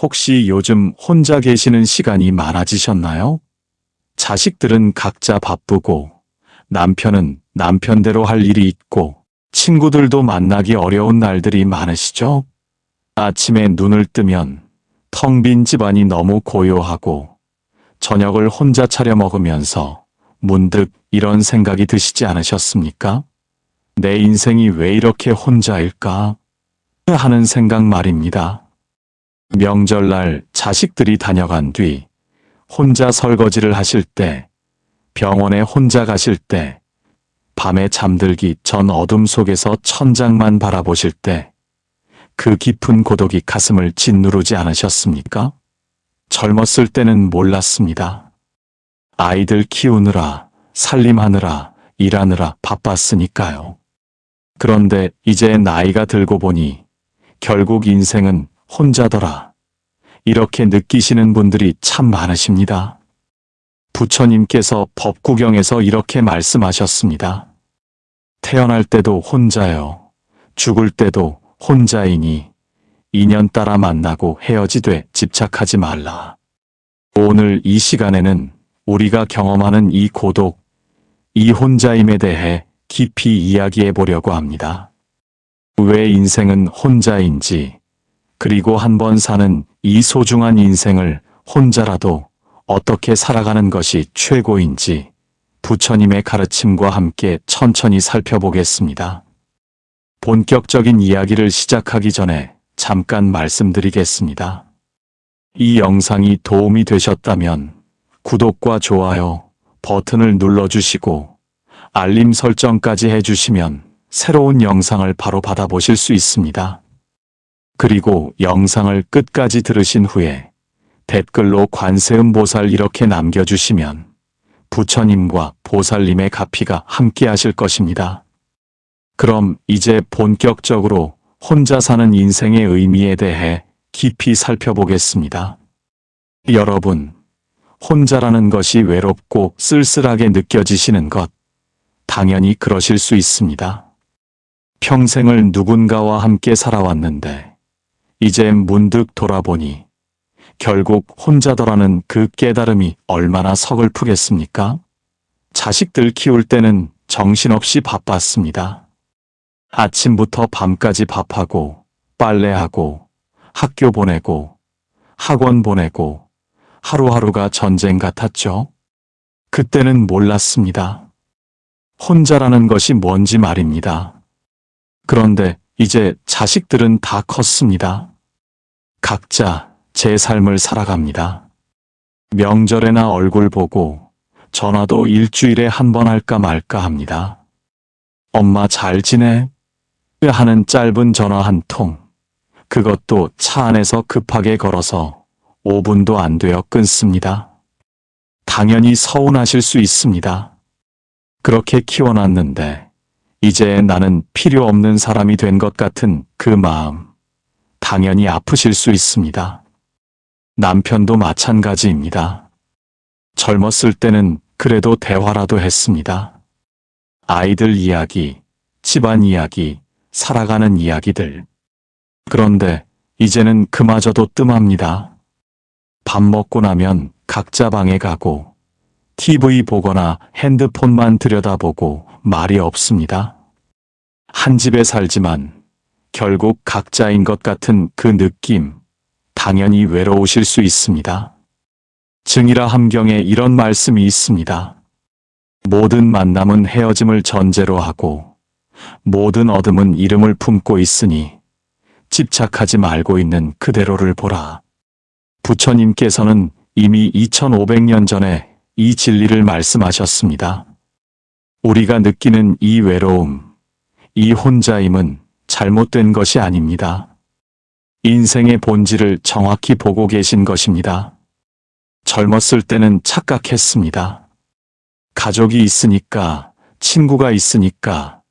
혹시 요즘 혼자 계시는 시간이 많아지셨나요? 자식들은 각자 바쁘고, 남편은 남편대로 할 일이 있고, 친구들도 만나기 어려운 날들이 많으시죠? 아침에 눈을 뜨면 텅 빈 집안이 너무 고요하고, 저녁을 혼자 차려 먹으면서 문득 이런 생각이 드시지 않으셨습니까? 내 인생이 왜 이렇게 혼자일까? 하는 생각 말입니다. 명절날 자식들이 다녀간 뒤 혼자 설거지를 하실 때, 병원에 혼자 가실 때, 밤에 잠들기 전 어둠 속에서 천장만 바라보실 때, 그 깊은 고독이 가슴을 짓누르지 않으셨습니까? 젊었을 때는 몰랐습니다. 아이들 키우느라, 살림하느라, 일하느라 바빴으니까요. 그런데 이제 나이가 들고 보니 결국 인생은 혼자더라. 이렇게 느끼시는 분들이 참 많으십니다. 부처님께서 법구경에서 이렇게 말씀하셨습니다. 태어날 때도 혼자요. 죽을 때도 혼자이니 인연 따라 만나고 헤어지되 집착하지 말라. 오늘 이 시간에는 우리가 경험하는 이 고독, 이 혼자임에 대해 깊이 이야기해 보려고 합니다. 왜 인생은 혼자인지, 그리고 한 번 사는 이 소중한 인생을 혼자라도 어떻게 살아가는 것이 최고인지 부처님의 가르침과 함께 천천히 살펴보겠습니다. 본격적인 이야기를 시작하기 전에 잠깐 말씀드리겠습니다. 이 영상이 도움이 되셨다면 구독과 좋아요 버튼을 눌러주시고 알림 설정까지 해주시면 새로운 영상을 바로 받아보실 수 있습니다. 그리고 영상을 끝까지 들으신 후에 댓글로 관세음보살 이렇게 남겨주시면 부처님과 보살님의 가피가 함께 하실 것입니다. 그럼 이제 본격적으로 혼자 사는 인생의 의미에 대해 깊이 살펴보겠습니다. 여러분, 혼자라는 것이 외롭고 쓸쓸하게 느껴지시는 것, 당연히 그러실 수 있습니다. 평생을 누군가와 함께 살아왔는데 이제 문득 돌아보니 결국 혼자더라는 그 깨달음이 얼마나 서글프겠습니까? 자식들 키울 때는 정신없이 바빴습니다. 아침부터 밤까지 밥하고 빨래하고 학교 보내고 학원 보내고 하루하루가 전쟁 같았죠. 그때는 몰랐습니다. 혼자라는 것이 뭔지 말입니다. 그런데 이제 자식들은 다 컸습니다. 각자 제 삶을 살아갑니다. 명절에나 얼굴 보고 전화도 일주일에 한 번 할까 말까 합니다. 엄마 잘 지내? 하는 짧은 전화 한 통. 그것도 차 안에서 급하게 걸어서 5분도 안 되어 끊습니다. 당연히 서운하실 수 있습니다. 그렇게 키워놨는데 이제 나는 필요 없는 사람이 된 것 같은 그 마음, 당연히 아프실 수 있습니다. 남편도 마찬가지입니다. 젊었을 때는 그래도 대화라도 했습니다. 아이들 이야기, 집안 이야기, 살아가는 이야기들. 그런데 이제는 그마저도 뜸합니다. 밥 먹고 나면 각자 방에 가고 TV 보거나 핸드폰만 들여다보고 말이 없습니다. 한 집에 살지만 결국 각자인 것 같은 그 느낌, 당연히 외로우실 수 있습니다. 증이라 함경에 이런 말씀이 있습니다. 모든 만남은 헤어짐을 전제로 하고 모든 어둠은 이름을 품고 있으니 집착하지 말고 있는 그대로를 보라. 부처님께서는 이미 2500년 전에 이 진리를 말씀하셨습니다. 우리가 느끼는 이 외로움, 이 혼자임은 잘못된 것이 아닙니다. 인생의 본질을 정확히 보고 계신 것입니다. 젊었을 때는 착각했습니다. 가족이 있으니까, 친구가 있으니까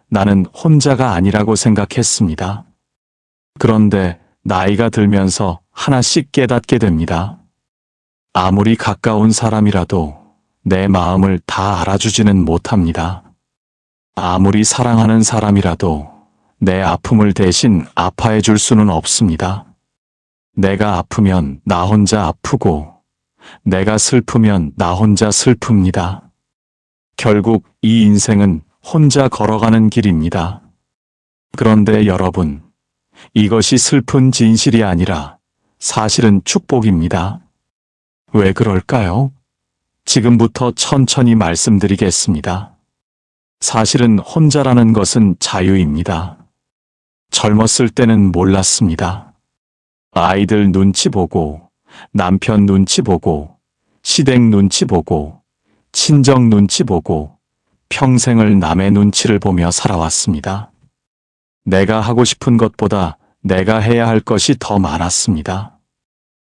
나는 혼자가 아니라고 생각했습니다. 그런데 나이가 들면서 하나씩 깨닫게 됩니다. 아무리 가까운 사람이라도 내 마음을 다 알아주지는 못합니다. 아무리 사랑하는 사람이라도 내 아픔을 대신 아파해 줄 수는 없습니다. 내가 아프면 나 혼자 아프고, 내가 슬프면 나 혼자 슬픕니다. 결국 이 인생은 혼자 걸어가는 길입니다. 그런데 여러분, 이것이 슬픈 진실이 아니라 사실은 축복입니다. 왜 그럴까요? 지금부터 천천히 말씀드리겠습니다. 사실은 혼자라는 것은 자유입니다. 젊었을 때는 몰랐습니다. 아이들 눈치 보고, 남편 눈치 보고, 시댁 눈치 보고, 친정 눈치 보고, 평생을 남의 눈치를 보며 살아왔습니다. 내가 하고 싶은 것보다 내가 해야 할 것이 더 많았습니다.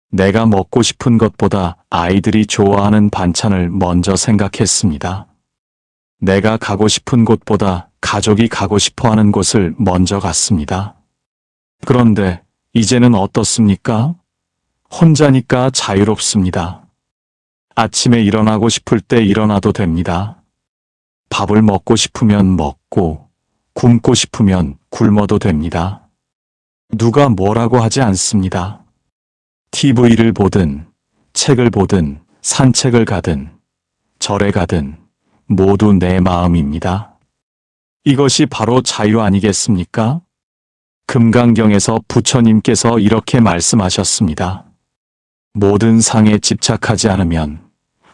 내가 먹고 싶은 것보다 아이들이 좋아하는 반찬을 먼저 생각했습니다. 내가 가고 싶은 곳보다 가족이 가고 싶어 하는 곳을 먼저 갔습니다. 그런데 이제는 어떻습니까? 혼자니까 자유롭습니다. 아침에 일어나고 싶을 때 일어나도 됩니다. 밥을 먹고 싶으면 먹고, 굶고 싶으면 굶어도 됩니다. 누가 뭐라고 하지 않습니다. TV를 보든, 책을 보든, 산책을 가든, 절에 가든, 모두 내 마음입니다. 이것이 바로 자유 아니겠습니까? 금강경에서 부처님께서 이렇게 말씀하셨습니다. 모든 상에 집착하지 않으면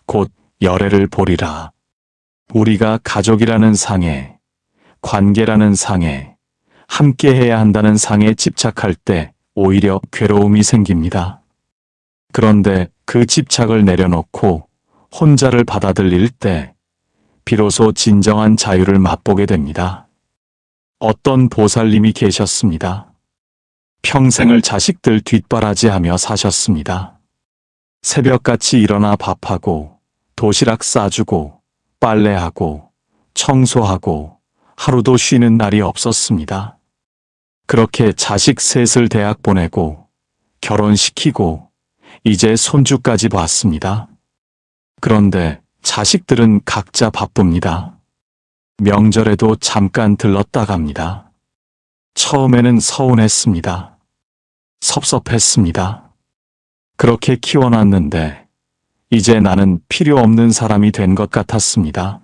곧 열애를 보리라. 우리가 가족이라는 상에, 관계라는 상에, 함께 해야 한다는 상에 집착할 때 오히려 괴로움이 생깁니다. 그런데 그 집착을 내려놓고 혼자를 받아들일 때 비로소 진정한 자유를 맛보게 됩니다. 어떤 보살님이 계셨습니다. 평생을 자식들 뒷바라지하며 사셨습니다. 새벽같이 일어나 밥하고, 도시락 싸주고, 빨래하고, 청소하고, 하루도 쉬는 날이 없었습니다. 그렇게 자식 셋을 대학 보내고, 결혼시키고, 이제 손주까지 봤습니다. 그런데 자식들은 각자 바쁩니다. 명절에도 잠깐 들렀다 갑니다. 처음에는 서운했습니다. 섭섭했습니다. 그렇게 키워놨는데 이제 나는 필요 없는 사람이 된 것 같았습니다.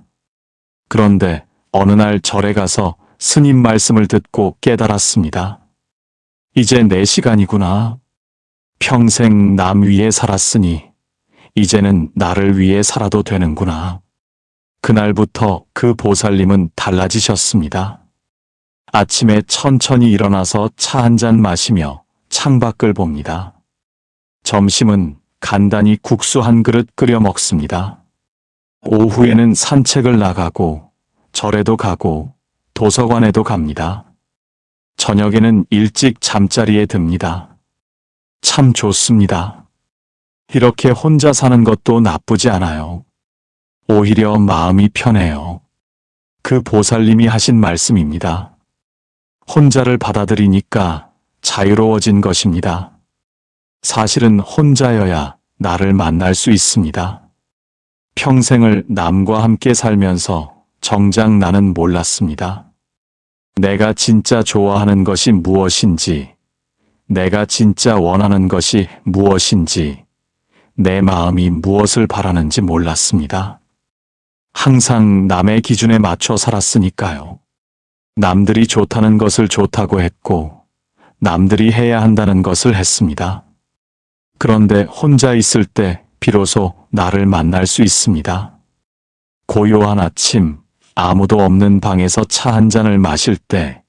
그런데 어느 날 절에 가서 스님 말씀을 듣고 깨달았습니다. 이제 내 시간이구나. 평생 남 위에 살았으니 이제는 나를 위해 살아도 되는구나. 그날부터 그 보살님은 달라지셨습니다. 아침에 천천히 일어나서 차 한 잔 마시며 창밖을 봅니다. 점심은 간단히 국수 한 그릇 끓여 먹습니다. 오후에는 산책을 나가고 절에도 가고 도서관에도 갑니다. 저녁에는 일찍 잠자리에 듭니다. 참 좋습니다. 이렇게 혼자 사는 것도 나쁘지 않아요. 오히려 마음이 편해요. 그 보살님이 하신 말씀입니다. 혼자를 받아들이니까 자유로워진 것입니다. 사실은 혼자여야 나를 만날 수 있습니다. 평생을 남과 함께 살면서 정작 나는 몰랐습니다. 내가 진짜 좋아하는 것이 무엇인지, 내가 진짜 원하는 것이 무엇인지, 내 마음이 무엇을 바라는지 몰랐습니다. 항상 남의 기준에 맞춰 살았으니까요. 남들이 좋다는 것을 좋다고 했고, 남들이 해야 한다는 것을 했습니다. 그런데 혼자 있을 때 비로소 나를 만날 수 있습니다. 고요한 아침, 아무도 없는 방에서 차 한 잔을 마실 때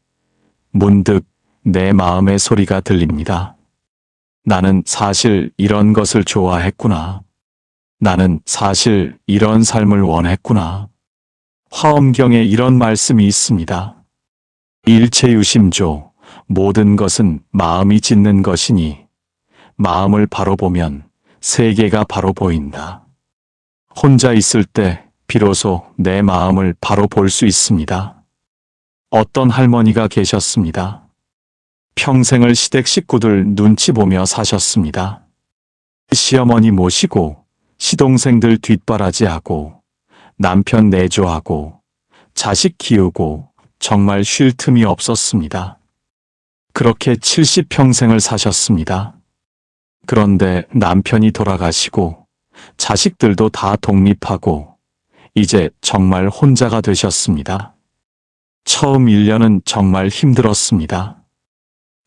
문득 내 마음의 소리가 들립니다. 나는 사실 이런 것을 좋아했구나. 나는 사실 이런 삶을 원했구나. 화엄경에 이런 말씀이 있습니다. 일체유심조, 모든 것은 마음이 짓는 것이니 마음을 바로 보면 세계가 바로 보인다. 혼자 있을 때 비로소 내 마음을 바로 볼 수 있습니다. 어떤 할머니가 계셨습니다. 평생을 시댁 식구들 눈치 보며 사셨습니다. 시어머니 모시고 시동생들 뒷바라지하고 남편 내조하고 자식 키우고 정말 쉴 틈이 없었습니다. 그렇게 70평생을 사셨습니다. 그런데 남편이 돌아가시고 자식들도 다 독립하고 이제 정말 혼자가 되셨습니다. 처음 1년은 정말 힘들었습니다.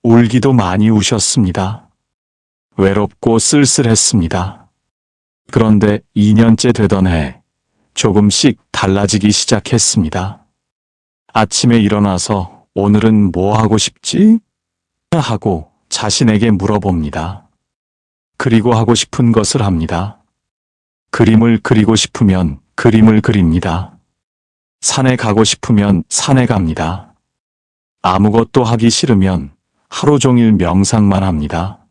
울기도 많이 우셨습니다. 외롭고 쓸쓸했습니다. 그런데 2년째 되던 해 조금씩 달라지기 시작했습니다. 아침에 일어나서 오늘은 뭐 하고 싶지? 하고 자신에게 물어봅니다. 그리고 하고 싶은 것을 합니다. 그림을 그리고 싶으면 그림을 그립니다. 산에 가고 싶으면 산에 갑니다. 아무것도 하기 싫으면 하루 종일 명상만 합니다.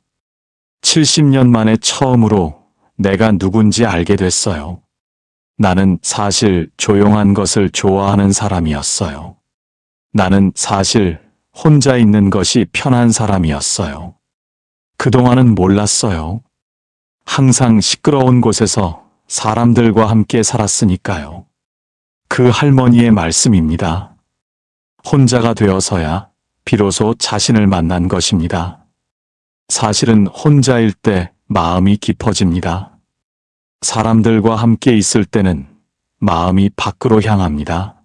70년 만에 처음으로 내가 누군지 알게 됐어요. 나는 사실 조용한 것을 좋아하는 사람이었어요. 나는 사실 혼자 있는 것이 편한 사람이었어요. 그동안은 몰랐어요. 항상 시끄러운 곳에서 사람들과 함께 살았으니까요. 그 할머니의 말씀입니다. 혼자가 되어서야 비로소 자신을 만난 것입니다. 사실은 혼자일 때 마음이 깊어집니다. 사람들과 함께 있을 때는 마음이 밖으로 향합니다.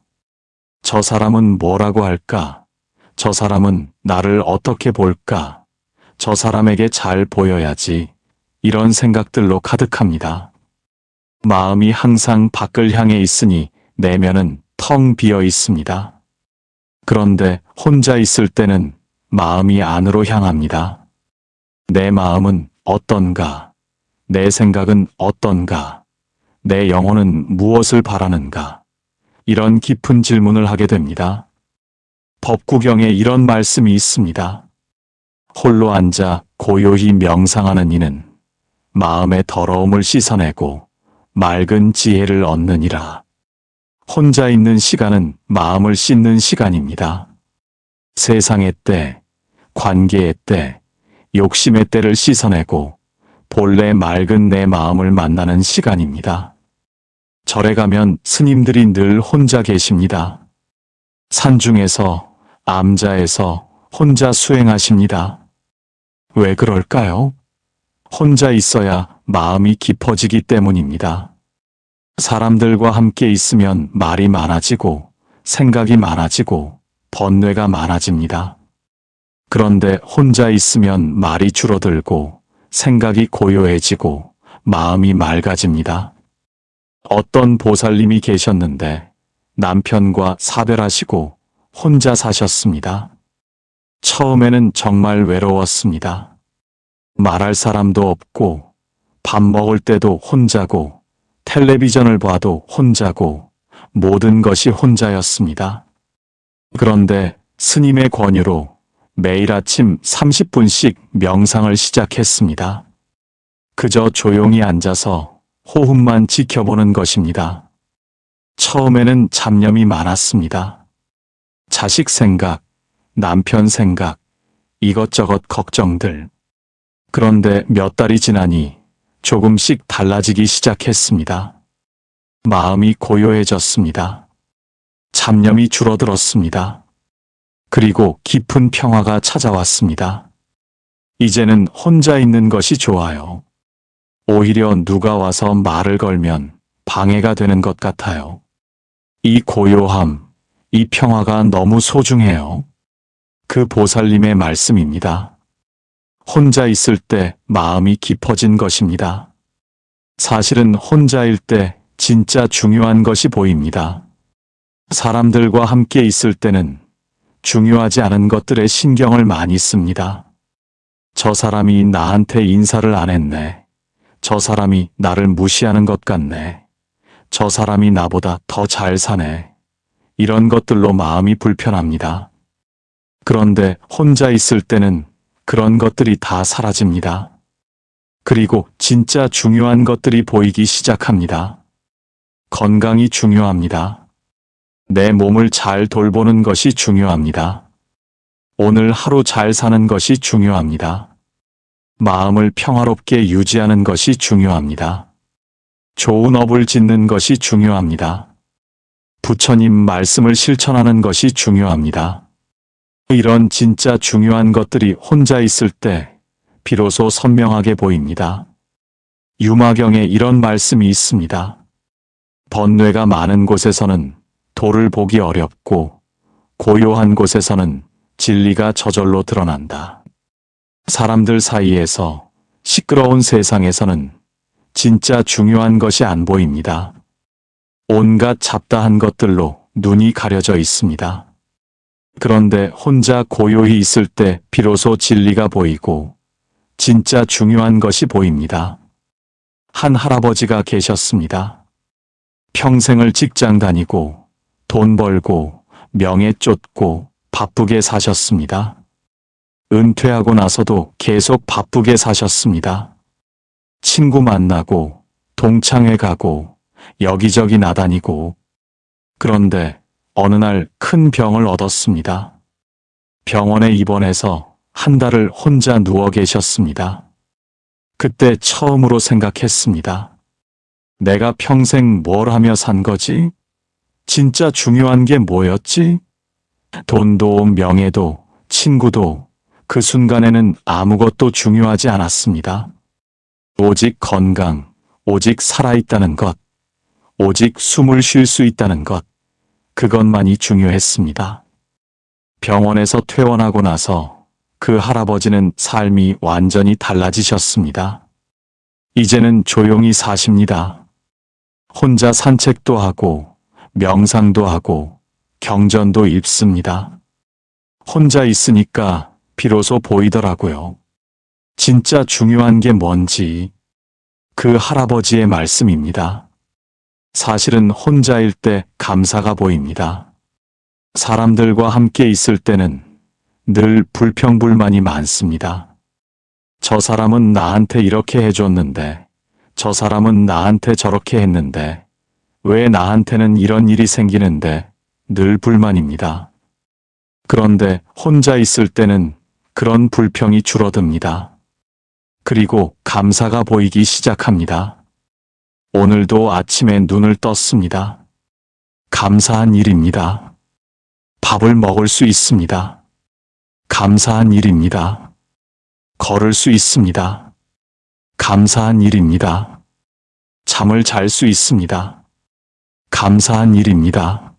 저 사람은 뭐라고 할까? 저 사람은 나를 어떻게 볼까? 저 사람에게 잘 보여야지. 이런 생각들로 가득합니다. 마음이 항상 밖을 향해 있으니 내면은 텅 비어 있습니다. 그런데 혼자 있을 때는 마음이 안으로 향합니다. 내 마음은 어떤가? 내 생각은 어떤가? 내 영혼은 무엇을 바라는가? 이런 깊은 질문을 하게 됩니다. 법구경에 이런 말씀이 있습니다. 홀로 앉아 고요히 명상하는 이는 마음의 더러움을 씻어내고 맑은 지혜를 얻느니라. 혼자 있는 시간은 마음을 씻는 시간입니다. 세상의 때, 관계의 때, 욕심의 때를 씻어내고 본래 맑은 내 마음을 만나는 시간입니다. 절에 가면 스님들이 늘 혼자 계십니다. 산중에서, 암자에서 혼자 수행하십니다. 왜 그럴까요? 혼자 있어야 마음이 깊어지기 때문입니다. 사람들과 함께 있으면 말이 많아지고 생각이 많아지고 번뇌가 많아집니다. 그런데 혼자 있으면 말이 줄어들고 생각이 고요해지고 마음이 맑아집니다. 어떤 보살님이 계셨는데 남편과 사별하시고 혼자 사셨습니다. 처음에는 정말 외로웠습니다. 말할 사람도 없고 밥 먹을 때도 혼자고 텔레비전을 봐도 혼자고 모든 것이 혼자였습니다. 그런데 스님의 권유로 매일 아침 30분씩 명상을 시작했습니다. 그저 조용히 앉아서 호흡만 지켜보는 것입니다. 처음에는 잡념이 많았습니다. 자식 생각, 남편 생각, 이것저것 걱정들. 그런데 몇 달이 지나니 조금씩 달라지기 시작했습니다. 마음이 고요해졌습니다. 잡념이 줄어들었습니다. 그리고 깊은 평화가 찾아왔습니다. 이제는 혼자 있는 것이 좋아요. 오히려 누가 와서 말을 걸면 방해가 되는 것 같아요. 이 고요함, 이 평화가 너무 소중해요. 그 보살님의 말씀입니다. 혼자 있을 때 마음이 깊어진 것입니다. 사실은 혼자일 때 진짜 중요한 것이 보입니다. 사람들과 함께 있을 때는 중요하지 않은 것들에 신경을 많이 씁니다. 저 사람이 나한테 인사를 안 했네. 저 사람이 나를 무시하는 것 같네. 저 사람이 나보다 더 잘 사네. 이런 것들로 마음이 불편합니다. 그런데 혼자 있을 때는 그런 것들이 다 사라집니다. 그리고 진짜 중요한 것들이 보이기 시작합니다. 건강이 중요합니다. 내 몸을 잘 돌보는 것이 중요합니다. 오늘 하루 잘 사는 것이 중요합니다. 마음을 평화롭게 유지하는 것이 중요합니다. 좋은 업을 짓는 것이 중요합니다. 부처님 말씀을 실천하는 것이 중요합니다. 이런 진짜 중요한 것들이 혼자 있을 때 비로소 선명하게 보입니다. 유마경에 이런 말씀이 있습니다. 번뇌가 많은 곳에서는 도를 보기 어렵고 고요한 곳에서는 진리가 저절로 드러난다. 사람들 사이에서 시끄러운 세상에서는 진짜 중요한 것이 안 보입니다. 온갖 잡다한 것들로 눈이 가려져 있습니다. 그런데 혼자 고요히 있을 때 비로소 진리가 보이고 진짜 중요한 것이 보입니다. 한 할아버지가 계셨습니다. 평생을 직장 다니고 돈 벌고 명예 쫓고 바쁘게 사셨습니다. 은퇴하고 나서도 계속 바쁘게 사셨습니다. 친구 만나고 동창회 가고 여기저기 나다니고. 그런데 어느 날 큰 병을 얻었습니다. 병원에 입원해서 한 달을 혼자 누워 계셨습니다. 그때 처음으로 생각했습니다. 내가 평생 뭘 하며 산 거지? 진짜 중요한 게 뭐였지? 돈도 명예도 친구도 그 순간에는 아무것도 중요하지 않았습니다. 오직 건강, 오직 살아있다는 것, 오직 숨을 쉴 수 있다는 것, 그것만이 중요했습니다. 병원에서 퇴원하고 나서 그 할아버지는 삶이 완전히 달라지셨습니다. 이제는 조용히 사십니다. 혼자 산책도 하고 명상도 하고 경전도 읽습니다. 혼자 있으니까 비로소 보이더라고요. 진짜 중요한 게 뭔지. 그 할아버지의 말씀입니다. 사실은 혼자일 때 감사가 보입니다. 사람들과 함께 있을 때는 늘 불평불만이 많습니다. 저 사람은 나한테 이렇게 해줬는데, 저 사람은 나한테 저렇게 했는데, 왜 나한테는 이런 일이 생기는데 늘 불만입니다. 그런데 혼자 있을 때는 그런 불평이 줄어듭니다. 그리고 감사가 보이기 시작합니다. 오늘도 아침에 눈을 떴습니다. 감사한 일입니다. 밥을 먹을 수 있습니다. 감사한 일입니다. 걸을 수 있습니다. 감사한 일입니다. 잠을 잘 수 있습니다. 감사한 일입니다.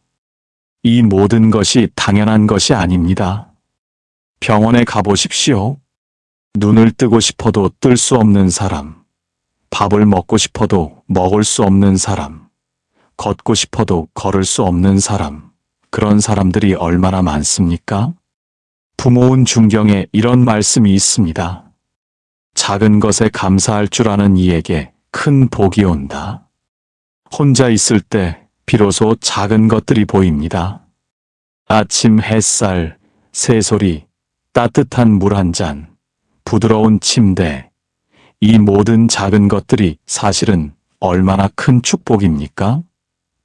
이 모든 것이 당연한 것이 아닙니다. 병원에 가보십시오. 눈을 뜨고 싶어도 뜰 수 없는 사람, 밥을 먹고 싶어도 먹을 수 없는 사람, 걷고 싶어도 걸을 수 없는 사람, 그런 사람들이 얼마나 많습니까? 부모운 중경에 이런 말씀이 있습니다. 작은 것에 감사할 줄 아는 이에게 큰 복이 온다. 혼자 있을 때 비로소 작은 것들이 보입니다. 아침 햇살, 새소리, 따뜻한 물 한 잔, 부드러운 침대, 이 모든 작은 것들이 사실은 얼마나 큰 축복입니까?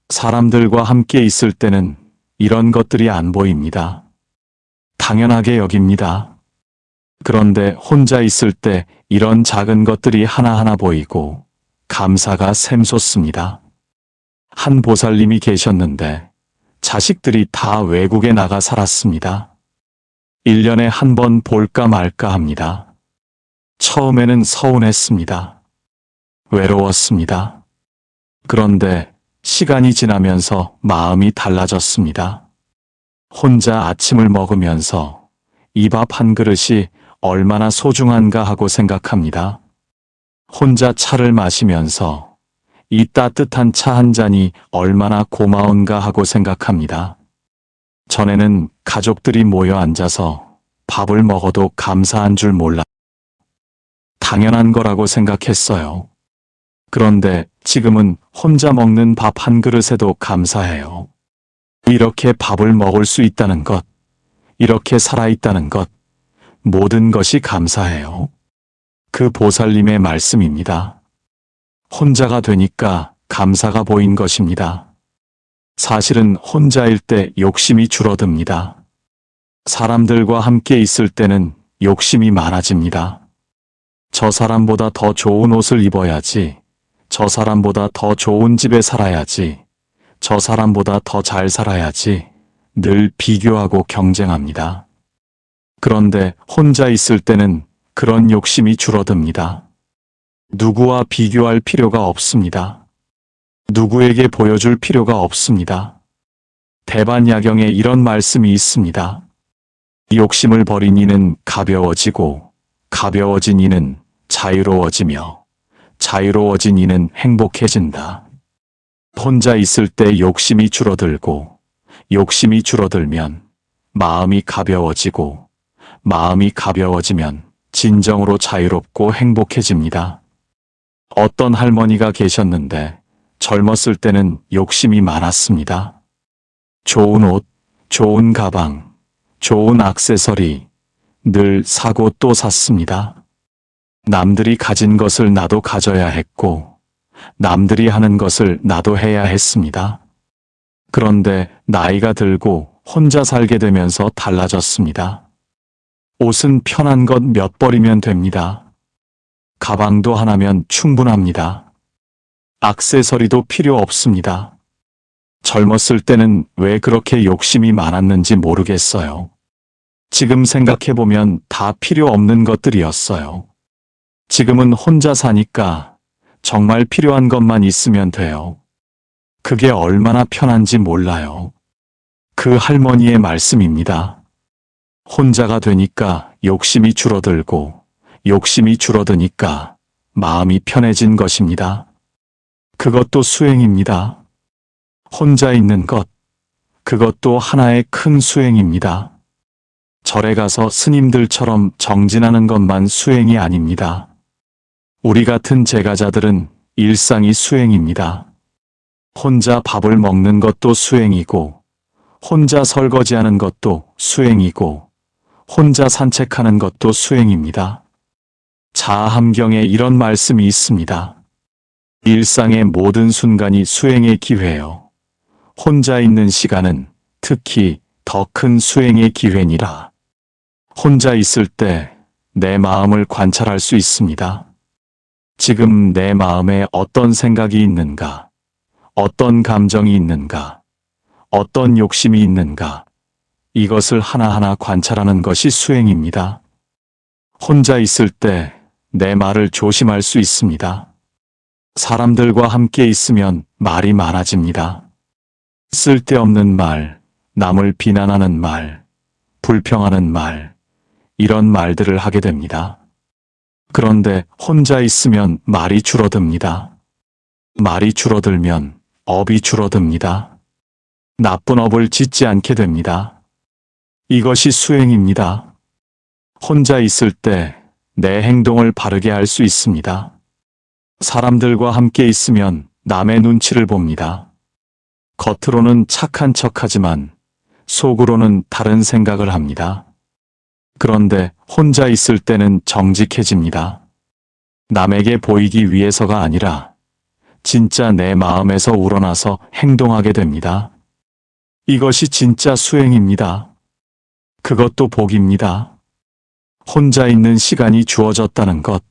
사람들과 함께 있을 때는 이런 것들이 안 보입니다. 당연하게 여깁니다. 그런데 혼자 있을 때 이런 작은 것들이 하나하나 보이고 감사가 샘솟습니다. 한 보살님이 계셨는데 자식들이 다 외국에 나가 살았습니다. 1년에 한 번 볼까 말까 합니다. 처음에는 서운했습니다. 외로웠습니다. 그런데 시간이 지나면서 마음이 달라졌습니다. 혼자 아침을 먹으면서 이 밥 한 그릇이 얼마나 소중한가 하고 생각합니다. 혼자 차를 마시면서 이 따뜻한 차 한 잔이 얼마나 고마운가 하고 생각합니다. 전에는 가족들이 모여 앉아서 밥을 먹어도 감사한 줄 몰라 당연한 거라고 생각했어요. 그런데 지금은 혼자 먹는 밥 한 그릇에도 감사해요. 이렇게 밥을 먹을 수 있다는 것, 이렇게 살아있다는 것, 모든 것이 감사해요. 그 보살님의 말씀입니다. 혼자가 되니까 감사가 보인 것입니다. 사실은 혼자일 때 욕심이 줄어듭니다. 사람들과 함께 있을 때는 욕심이 많아집니다. 저 사람보다 더 좋은 옷을 입어야지, 저 사람보다 더 좋은 집에 살아야지, 저 사람보다 더 잘 살아야지, 늘 비교하고 경쟁합니다. 그런데 혼자 있을 때는 그런 욕심이 줄어듭니다. 누구와 비교할 필요가 없습니다. 누구에게 보여줄 필요가 없습니다. 대반야경에 이런 말씀이 있습니다. 욕심을 버린 이는 가벼워지고 가벼워진 이는 자유로워지며 자유로워진 이는 행복해진다. 혼자 있을 때 욕심이 줄어들고 욕심이 줄어들면 마음이 가벼워지고 마음이 가벼워지면 진정으로 자유롭고 행복해집니다. 어떤 할머니가 계셨는데 젊었을 때는 욕심이 많았습니다. 좋은 옷, 좋은 가방, 좋은 액세서리 늘 사고 또 샀습니다. 남들이 가진 것을 나도 가져야 했고 남들이 하는 것을 나도 해야 했습니다. 그런데 나이가 들고 혼자 살게 되면서 달라졌습니다. 옷은 편한 것 몇 벌이면 됩니다. 가방도 하나면 충분합니다. 액세서리도 필요 없습니다. 젊었을 때는 왜 그렇게 욕심이 많았는지 모르겠어요. 지금 생각해보면 다 필요 없는 것들이었어요. 지금은 혼자 사니까 정말 필요한 것만 있으면 돼요. 그게 얼마나 편한지 몰라요. 그 할머니의 말씀입니다. 혼자가 되니까 욕심이 줄어들고 욕심이 줄어드니까 마음이 편해진 것입니다. 그것도 수행입니다. 혼자 있는 것, 그것도 하나의 큰 수행입니다. 절에 가서 스님들처럼 정진하는 것만 수행이 아닙니다. 우리 같은 제가자들은 일상이 수행입니다. 혼자 밥을 먹는 것도 수행이고, 혼자 설거지하는 것도 수행이고, 혼자 산책하는 것도 수행입니다. 자아함경에 이런 말씀이 있습니다. 일상의 모든 순간이 수행의 기회요. 혼자 있는 시간은 특히 더 큰 수행의 기회니라. 혼자 있을 때 내 마음을 관찰할 수 있습니다. 지금 내 마음에 어떤 생각이 있는가? 어떤 감정이 있는가? 어떤 욕심이 있는가? 이것을 하나하나 관찰하는 것이 수행입니다. 혼자 있을 때 내 말을 조심할 수 있습니다. 사람들과 함께 있으면 말이 많아집니다. 쓸데없는 말, 남을 비난하는 말, 불평하는 말, 이런 말들을 하게 됩니다. 그런데 혼자 있으면 말이 줄어듭니다. 말이 줄어들면 업이 줄어듭니다. 나쁜 업을 짓지 않게 됩니다. 이것이 수행입니다. 혼자 있을 때 내 행동을 바르게 할 수 있습니다. 사람들과 함께 있으면 남의 눈치를 봅니다. 겉으로는 착한 척하지만 속으로는 다른 생각을 합니다. 그런데 혼자 있을 때는 정직해집니다. 남에게 보이기 위해서가 아니라 진짜 내 마음에서 우러나서 행동하게 됩니다. 이것이 진짜 수행입니다. 그것도 복입니다. 혼자 있는 시간이 주어졌다는 것,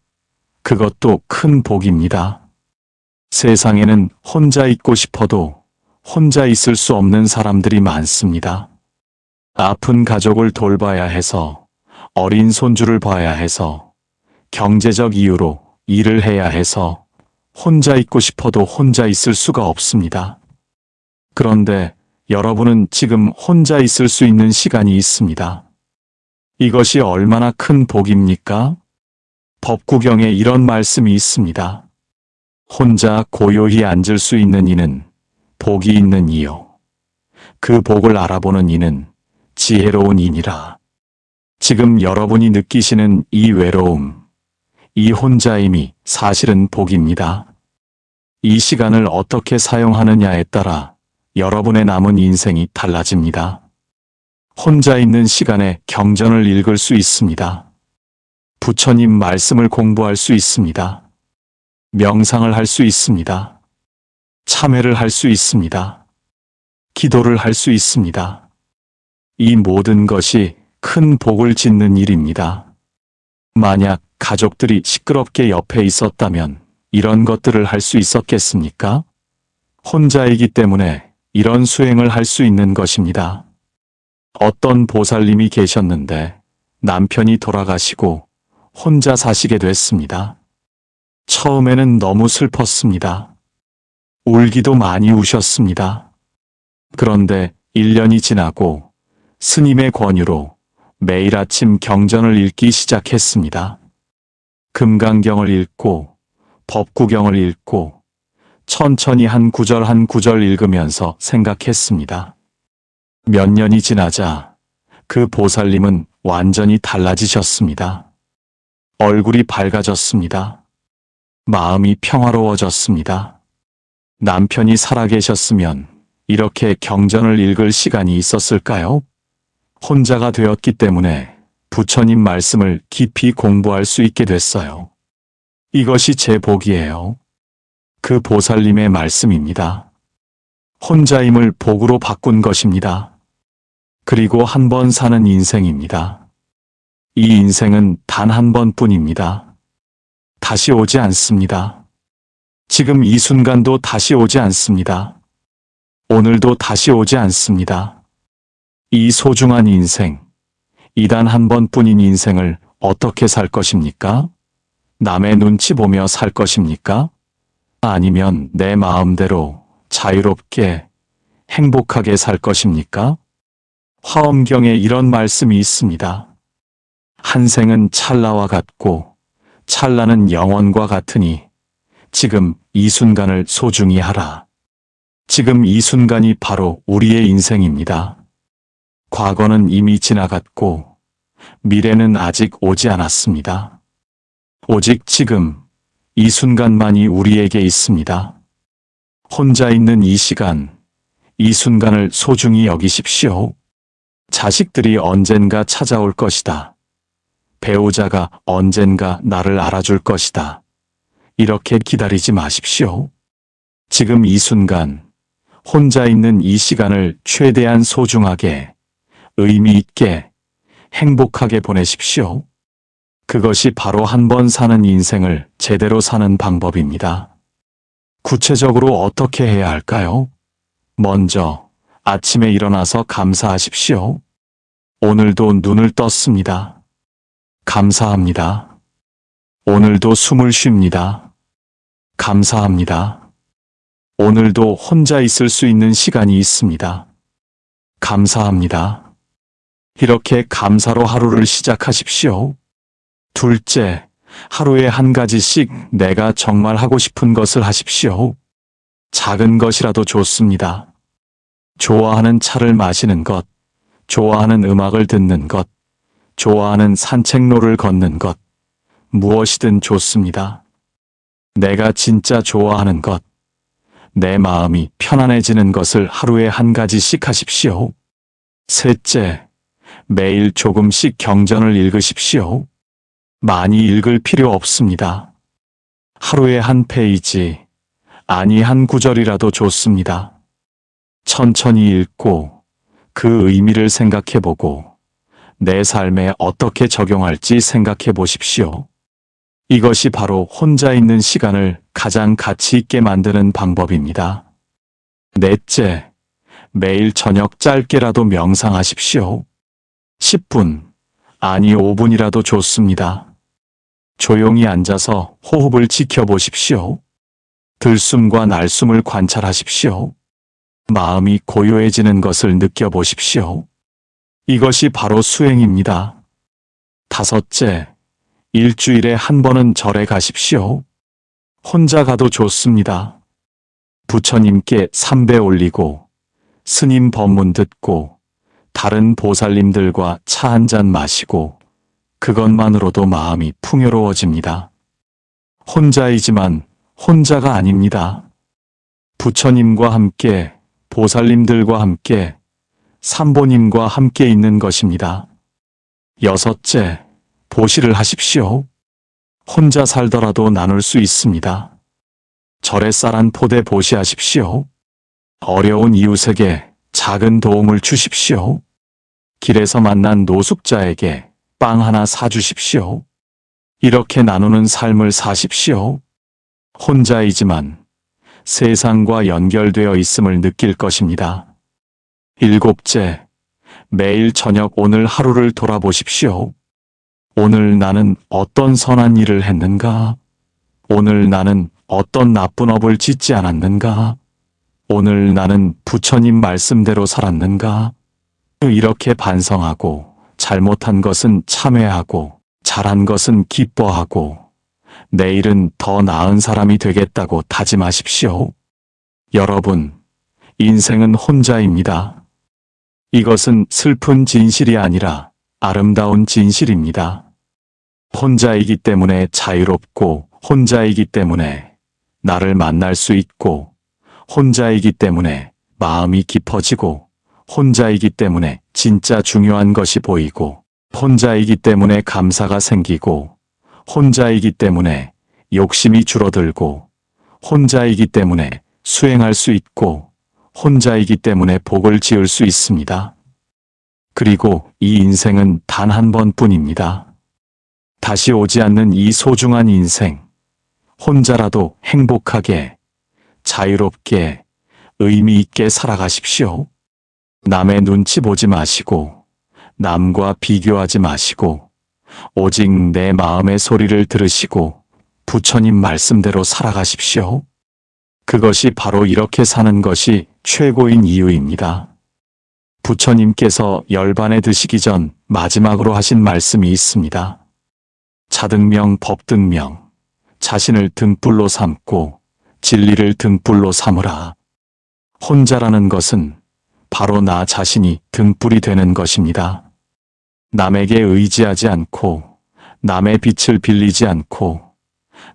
그것도 큰 복입니다. 세상에는 혼자 있고 싶어도 혼자 있을 수 없는 사람들이 많습니다. 아픈 가족을 돌봐야 해서, 어린 손주를 봐야 해서, 경제적 이유로 일을 해야 해서 혼자 있고 싶어도 혼자 있을 수가 없습니다. 그런데 여러분은 지금 혼자 있을 수 있는 시간이 있습니다. 이것이 얼마나 큰 복입니까? 법구경에 이런 말씀이 있습니다. 혼자 고요히 앉을 수 있는 이는 복이 있는 이요. 그 복을 알아보는 이는 지혜로운 이니라. 지금 여러분이 느끼시는 이 외로움, 이 혼자임이 사실은 복입니다. 이 시간을 어떻게 사용하느냐에 따라 여러분의 남은 인생이 달라집니다. 혼자 있는 시간에 경전을 읽을 수 있습니다. 부처님 말씀을 공부할 수 있습니다. 명상을 할 수 있습니다. 참회를 할 수 있습니다. 기도를 할 수 있습니다. 이 모든 것이 큰 복을 짓는 일입니다. 만약 가족들이 시끄럽게 옆에 있었다면 이런 것들을 할 수 있었겠습니까? 혼자이기 때문에 이런 수행을 할 수 있는 것입니다. 어떤 보살님이 계셨는데 남편이 돌아가시고 혼자 사시게 됐습니다. 처음에는 너무 슬펐습니다. 울기도 많이 우셨습니다. 그런데 1년이 지나고 스님의 권유로 매일 아침 경전을 읽기 시작했습니다. 금강경을 읽고 법구경을 읽고 천천히 한 구절 한 구절 읽으면서 생각했습니다. 몇 년이 지나자 그 보살님은 완전히 달라지셨습니다. 얼굴이 밝아졌습니다. 마음이 평화로워졌습니다. 남편이 살아계셨으면 이렇게 경전을 읽을 시간이 있었을까요? 혼자가 되었기 때문에 부처님 말씀을 깊이 공부할 수 있게 됐어요. 이것이 제 복이에요. 그 보살님의 말씀입니다. 혼자임을 복으로 바꾼 것입니다. 그리고 한 번 사는 인생입니다. 이 인생은 단 한 번뿐입니다. 다시 오지 않습니다. 지금 이 순간도 다시 오지 않습니다. 오늘도 다시 오지 않습니다. 이 소중한 인생, 이 단 한 번뿐인 인생을 어떻게 살 것입니까? 남의 눈치 보며 살 것입니까? 아니면 내 마음대로 자유롭게 행복하게 살 것입니까? 화엄경에 이런 말씀이 있습니다. 한 생은 찰나와 같고 찰나는 영원과 같으니 지금 이 순간을 소중히 하라. 지금 이 순간이 바로 우리의 인생입니다. 과거는 이미 지나갔고 미래는 아직 오지 않았습니다. 오직 지금 이 순간만이 우리에게 있습니다. 혼자 있는 이 시간, 이 순간을 소중히 여기십시오. 자식들이 언젠가 찾아올 것이다. 배우자가 언젠가 나를 알아줄 것이다. 이렇게 기다리지 마십시오. 지금 이 순간, 혼자 있는 이 시간을 최대한 소중하게, 의미 있게, 행복하게 보내십시오. 그것이 바로 한 번 사는 인생을 제대로 사는 방법입니다. 구체적으로 어떻게 해야 할까요? 먼저 아침에 일어나서 감사하십시오. 오늘도 눈을 떴습니다. 감사합니다. 오늘도 숨을 쉽니다. 감사합니다. 오늘도 혼자 있을 수 있는 시간이 있습니다. 감사합니다. 이렇게 감사로 하루를 시작하십시오. 둘째, 하루에 한 가지씩 내가 정말 하고 싶은 것을 하십시오. 작은 것이라도 좋습니다. 좋아하는 차를 마시는 것, 좋아하는 음악을 듣는 것, 좋아하는 산책로를 걷는 것, 무엇이든 좋습니다. 내가 진짜 좋아하는 것, 내 마음이 편안해지는 것을 하루에 한 가지씩 하십시오. 셋째, 매일 조금씩 경전을 읽으십시오. 많이 읽을 필요 없습니다. 하루에 한 페이지, 아니 한 구절이라도 좋습니다. 천천히 읽고 그 의미를 생각해보고 내 삶에 어떻게 적용할지 생각해 보십시오. 이것이 바로 혼자 있는 시간을 가장 가치 있게 만드는 방법입니다. 넷째, 매일 저녁 짧게라도 명상하십시오. 10분, 아니 5분이라도 좋습니다. 조용히 앉아서 호흡을 지켜보십시오. 들숨과 날숨을 관찰하십시오. 마음이 고요해지는 것을 느껴보십시오. 이것이 바로 수행입니다. 다섯째, 일주일에 한 번은 절에 가십시오. 혼자 가도 좋습니다. 부처님께 삼배 올리고 스님 법문 듣고 다른 보살님들과 차 한 잔 마시고 그것만으로도 마음이 풍요로워집니다. 혼자이지만 혼자가 아닙니다. 부처님과 함께, 보살님들과 함께, 삼보님과 함께 있는 것입니다. 여섯째, 보시를 하십시오. 혼자 살더라도 나눌 수 있습니다. 절에 쌀 포대 보시하십시오. 어려운 이웃에게 작은 도움을 주십시오. 길에서 만난 노숙자에게 빵 하나 사주십시오. 이렇게 나누는 삶을 사십시오. 혼자이지만 세상과 연결되어 있음을 느낄 것입니다. 일곱째, 매일 저녁 오늘 하루를 돌아보십시오. 오늘 나는 어떤 선한 일을 했는가? 오늘 나는 어떤 나쁜 업을 짓지 않았는가? 오늘 나는 부처님 말씀대로 살았는가? 이렇게 반성하고 잘못한 것은 참회하고 잘한 것은 기뻐하고 내일은 더 나은 사람이 되겠다고 다짐하십시오. 여러분, 인생은 혼자입니다. 이것은 슬픈 진실이 아니라 아름다운 진실입니다. 혼자이기 때문에 자유롭고 혼자이기 때문에 나를 만날 수 있고 혼자이기 때문에 마음이 깊어지고 혼자이기 때문에 진짜 중요한 것이 보이고 혼자이기 때문에 감사가 생기고 혼자이기 때문에 욕심이 줄어들고 혼자이기 때문에 수행할 수 있고 혼자이기 때문에 복을 지을 수 있습니다. 그리고 이 인생은 단 한 번뿐입니다. 다시 오지 않는 이 소중한 인생, 혼자라도 행복하게, 자유롭게, 의미 있게 살아가십시오. 남의 눈치 보지 마시고, 남과 비교하지 마시고, 오직 내 마음의 소리를 들으시고, 부처님 말씀대로 살아가십시오. 그것이 바로 이렇게 사는 것이 최고인 이유입니다. 부처님께서 열반에 드시기 전 마지막으로 하신 말씀이 있습니다. 자등명 법등명, 자신을 등불로 삼고 진리를 등불로 삼으라. 혼자라는 것은 바로 나 자신이 등불이 되는 것입니다. 남에게 의지하지 않고 남의 빛을 빌리지 않고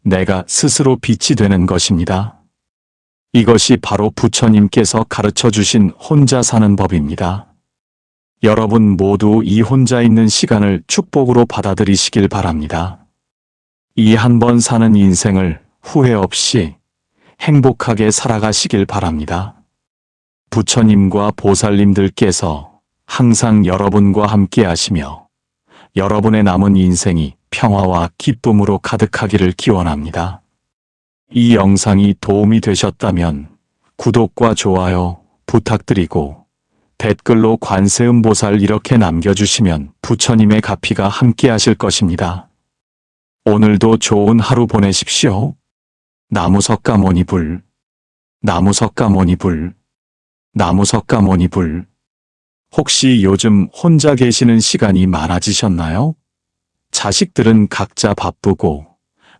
내가 스스로 빛이 되는 것입니다. 이것이 바로 부처님께서 가르쳐 주신 혼자 사는 법입니다. 여러분 모두 이 혼자 있는 시간을 축복으로 받아들이시길 바랍니다. 이 한 번 사는 인생을 후회 없이 행복하게 살아가시길 바랍니다. 부처님과 보살님들께서 항상 여러분과 함께 하시며 여러분의 남은 인생이 평화와 기쁨으로 가득하기를 기원합니다. 이 영상이 도움이 되셨다면 구독과 좋아요 부탁드리고 댓글로 관세음보살 이렇게 남겨주시면 부처님의 가피가 함께 하실 것입니다. 오늘도 좋은 하루 보내십시오. 나무석가모니불, 나무석가모니불, 나무석가모니불. 혹시 요즘 혼자 계시는 시간이 많아지셨나요? 자식들은 각자 바쁘고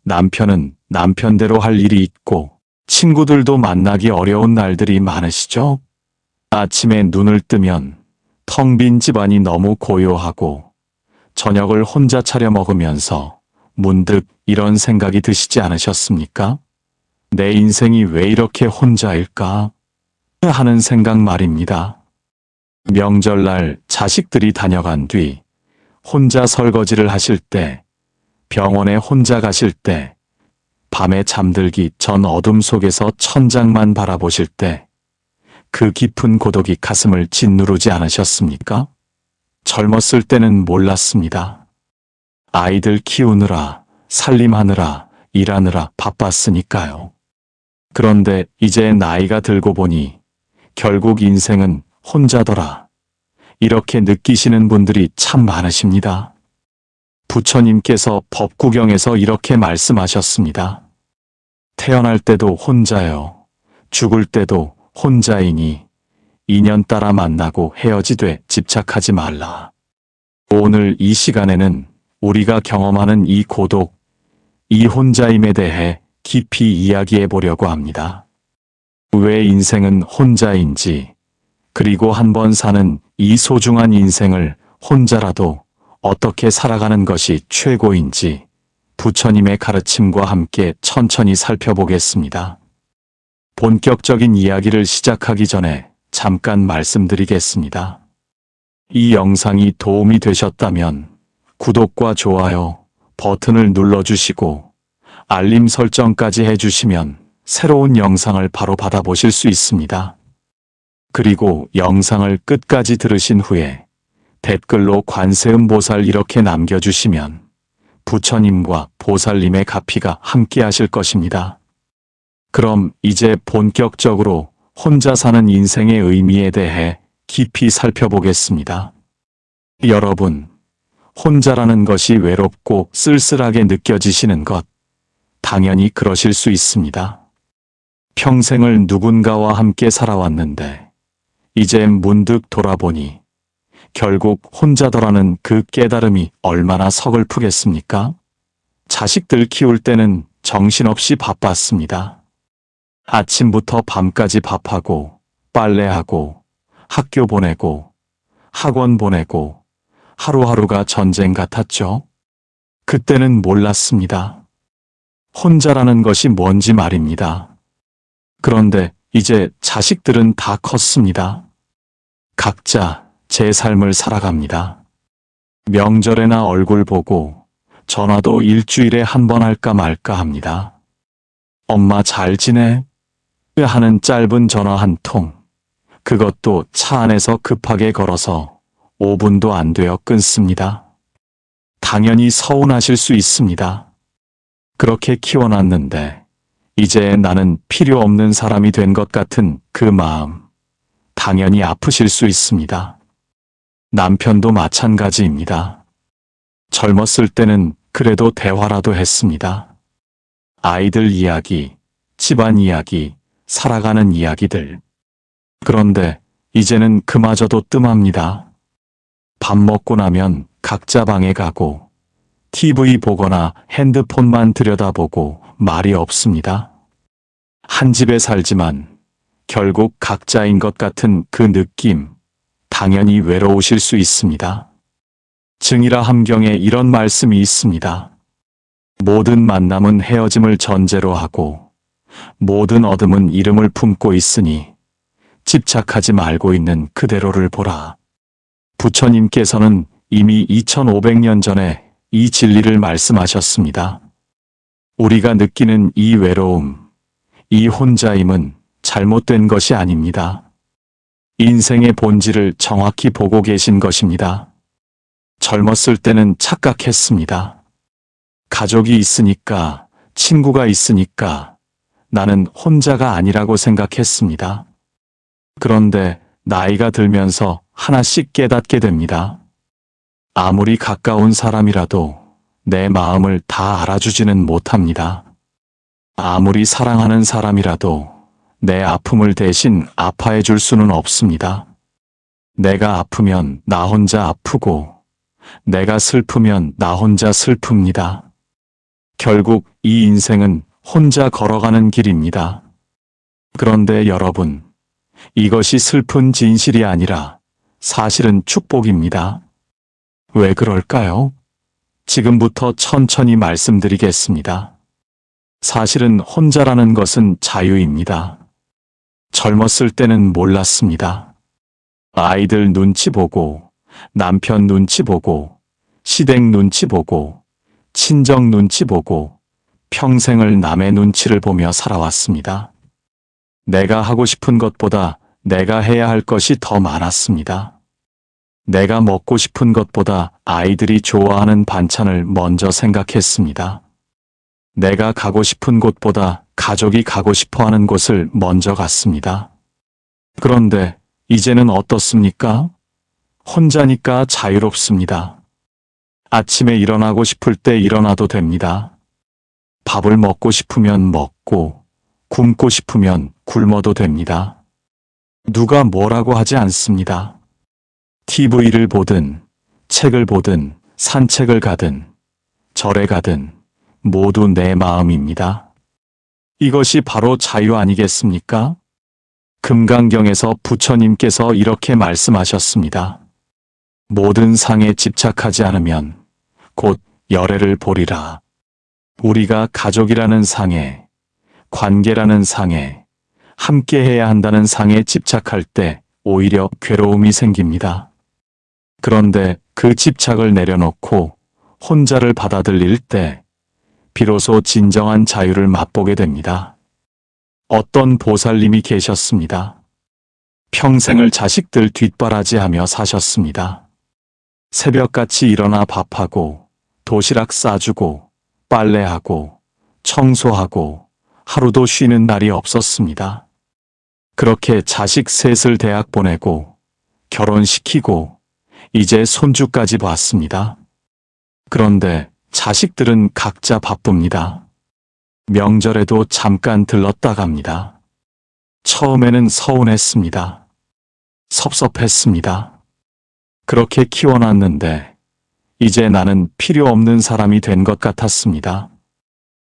남편은 남편대로 할 일이 있고 친구들도 만나기 어려운 날들이 많으시죠? 아침에 눈을 뜨면 텅 빈 집안이 너무 고요하고 저녁을 혼자 차려 먹으면서 문득 이런 생각이 드시지 않으셨습니까? 내 인생이 왜 이렇게 혼자일까? 하는 생각 말입니다. 명절날 자식들이 다녀간 뒤 혼자 설거지를 하실 때, 병원에 혼자 가실 때, 밤에 잠들기 전 어둠 속에서 천장만 바라보실 때, 그 깊은 고독이 가슴을 짓누르지 않으셨습니까? 젊었을 때는 몰랐습니다. 아이들 키우느라, 살림하느라, 일하느라 바빴으니까요. 그런데 이제 나이가 들고 보니 결국 인생은 혼자더라. 이렇게 느끼시는 분들이 참 많으십니다. 부처님께서 법구경에서 이렇게 말씀하셨습니다. 태어날 때도 혼자요. 죽을 때도 혼자이니 인연 따라 만나고 헤어지되 집착하지 말라. 오늘 이 시간에는 우리가 경험하는 이 고독, 이 혼자임에 대해 깊이 이야기해 보려고 합니다. 왜 인생은 혼자인지, 그리고 한 번 사는 이 소중한 인생을 혼자라도 어떻게 살아가는 것이 최고인지 부처님의 가르침과 함께 천천히 살펴보겠습니다. 본격적인 이야기를 시작하기 전에 잠깐 말씀드리겠습니다. 이 영상이 도움이 되셨다면 구독과 좋아요 버튼을 눌러주시고 알림 설정까지 해주시면 새로운 영상을 바로 받아보실 수 있습니다. 그리고 영상을 끝까지 들으신 후에 댓글로 관세음보살 이렇게 남겨주시면 부처님과 보살님의 가피가 함께 하실 것입니다. 그럼 이제 본격적으로 혼자 사는 인생의 의미에 대해 깊이 살펴보겠습니다. 여러분, 혼자라는 것이 외롭고 쓸쓸하게 느껴지시는 것, 당연히 그러실 수 있습니다. 평생을 누군가와 함께 살아왔는데, 이제 문득 돌아보니, 결국 혼자더라는 그 깨달음이 얼마나 서글프겠습니까? 자식들 키울 때는 정신없이 바빴습니다. 아침부터 밤까지 밥하고, 빨래하고, 학교 보내고, 학원 보내고, 하루하루가 전쟁 같았죠. 그때는 몰랐습니다. 혼자라는 것이 뭔지 말입니다. 그런데 이제 자식들은 다 컸습니다. 각자 제 삶을 살아갑니다. 명절에나 얼굴 보고 전화도 일주일에 한 번 할까 말까 합니다. 엄마 잘 지내? 하는 짧은 전화 한 통. 그것도 차 안에서 급하게 걸어서 5분도 안 되어 끊습니다. 당연히 서운하실 수 있습니다. 그렇게 키워놨는데 이제 나는 필요 없는 사람이 된 것 같은 그 마음, 당연히 아프실 수 있습니다. 남편도 마찬가지입니다. 젊었을 때는 그래도 대화라도 했습니다. 아이들 이야기, 집안 이야기, 살아가는 이야기들. 그런데 이제는 그마저도 뜸합니다. 밥 먹고 나면 각자 방에 가고 TV 보거나 핸드폰만 들여다보고 말이 없습니다. 한 집에 살지만 결국 각자인 것 같은 그 느낌, 당연히 외로우실 수 있습니다. 증이라 함경에 이런 말씀이 있습니다. 모든 만남은 헤어짐을 전제로 하고 모든 어둠은 이름을 품고 있으니 집착하지 말고 있는 그대로를 보라. 부처님께서는 이미 2500년 전에 이 진리를 말씀하셨습니다. 우리가 느끼는 이 외로움, 이 혼자임은 잘못된 것이 아닙니다. 인생의 본질을 정확히 보고 계신 것입니다. 젊었을 때는 착각했습니다. 가족이 있으니까, 친구가 있으니까 나는 혼자가 아니라고 생각했습니다. 그런데 나이가 들면서 하나씩 깨닫게 됩니다. 아무리 가까운 사람이라도 내 마음을 다 알아주지는 못합니다. 아무리 사랑하는 사람이라도 내 아픔을 대신 아파해 줄 수는 없습니다. 내가 아프면 나 혼자 아프고, 내가 슬프면 나 혼자 슬픕니다. 결국 이 인생은 혼자 걸어가는 길입니다. 그런데 여러분, 이것이 슬픈 진실이 아니라 사실은 축복입니다. 왜 그럴까요? 지금부터 천천히 말씀드리겠습니다. 사실은 혼자라는 것은 자유입니다. 젊었을 때는 몰랐습니다. 아이들 눈치 보고, 남편 눈치 보고, 시댁 눈치 보고, 친정 눈치 보고, 평생을 남의 눈치를 보며 살아왔습니다. 내가 하고 싶은 것보다 내가 해야 할 것이 더 많았습니다. 내가 먹고 싶은 것보다 아이들이 좋아하는 반찬을 먼저 생각했습니다. 내가 가고 싶은 곳보다 가족이 가고 싶어 하는 곳을 먼저 갔습니다. 그런데 이제는 어떻습니까? 혼자니까 자유롭습니다. 아침에 일어나고 싶을 때 일어나도 됩니다. 밥을 먹고 싶으면 먹고, 굶고 싶으면 굶어도 됩니다. 누가 뭐라고 하지 않습니다. TV를 보든, 책을 보든, 산책을 가든, 절에 가든, 모두 내 마음입니다. 이것이 바로 자유 아니겠습니까? 금강경에서 부처님께서 이렇게 말씀하셨습니다. 모든 상에 집착하지 않으면 곧 열애를 보리라. 우리가 가족이라는 상에, 관계라는 상에, 함께 해야 한다는 상에 집착할 때 오히려 괴로움이 생깁니다. 그런데 그 집착을 내려놓고 혼자를 받아들일 때 비로소 진정한 자유를 맛보게 됩니다. 어떤 보살님이 계셨습니다. 평생을 자식들 뒷바라지하며 사셨습니다. 새벽같이 일어나 밥하고, 도시락 싸주고, 빨래하고, 청소하고, 하루도 쉬는 날이 없었습니다. 그렇게 자식 셋을 대학 보내고, 결혼시키고, 이제 손주까지 봤습니다. 그런데 자식들은 각자 바쁩니다. 명절에도 잠깐 들렀다 갑니다. 처음에는 서운했습니다. 섭섭했습니다. 그렇게 키워놨는데 이제 나는 필요 없는 사람이 된 것 같았습니다.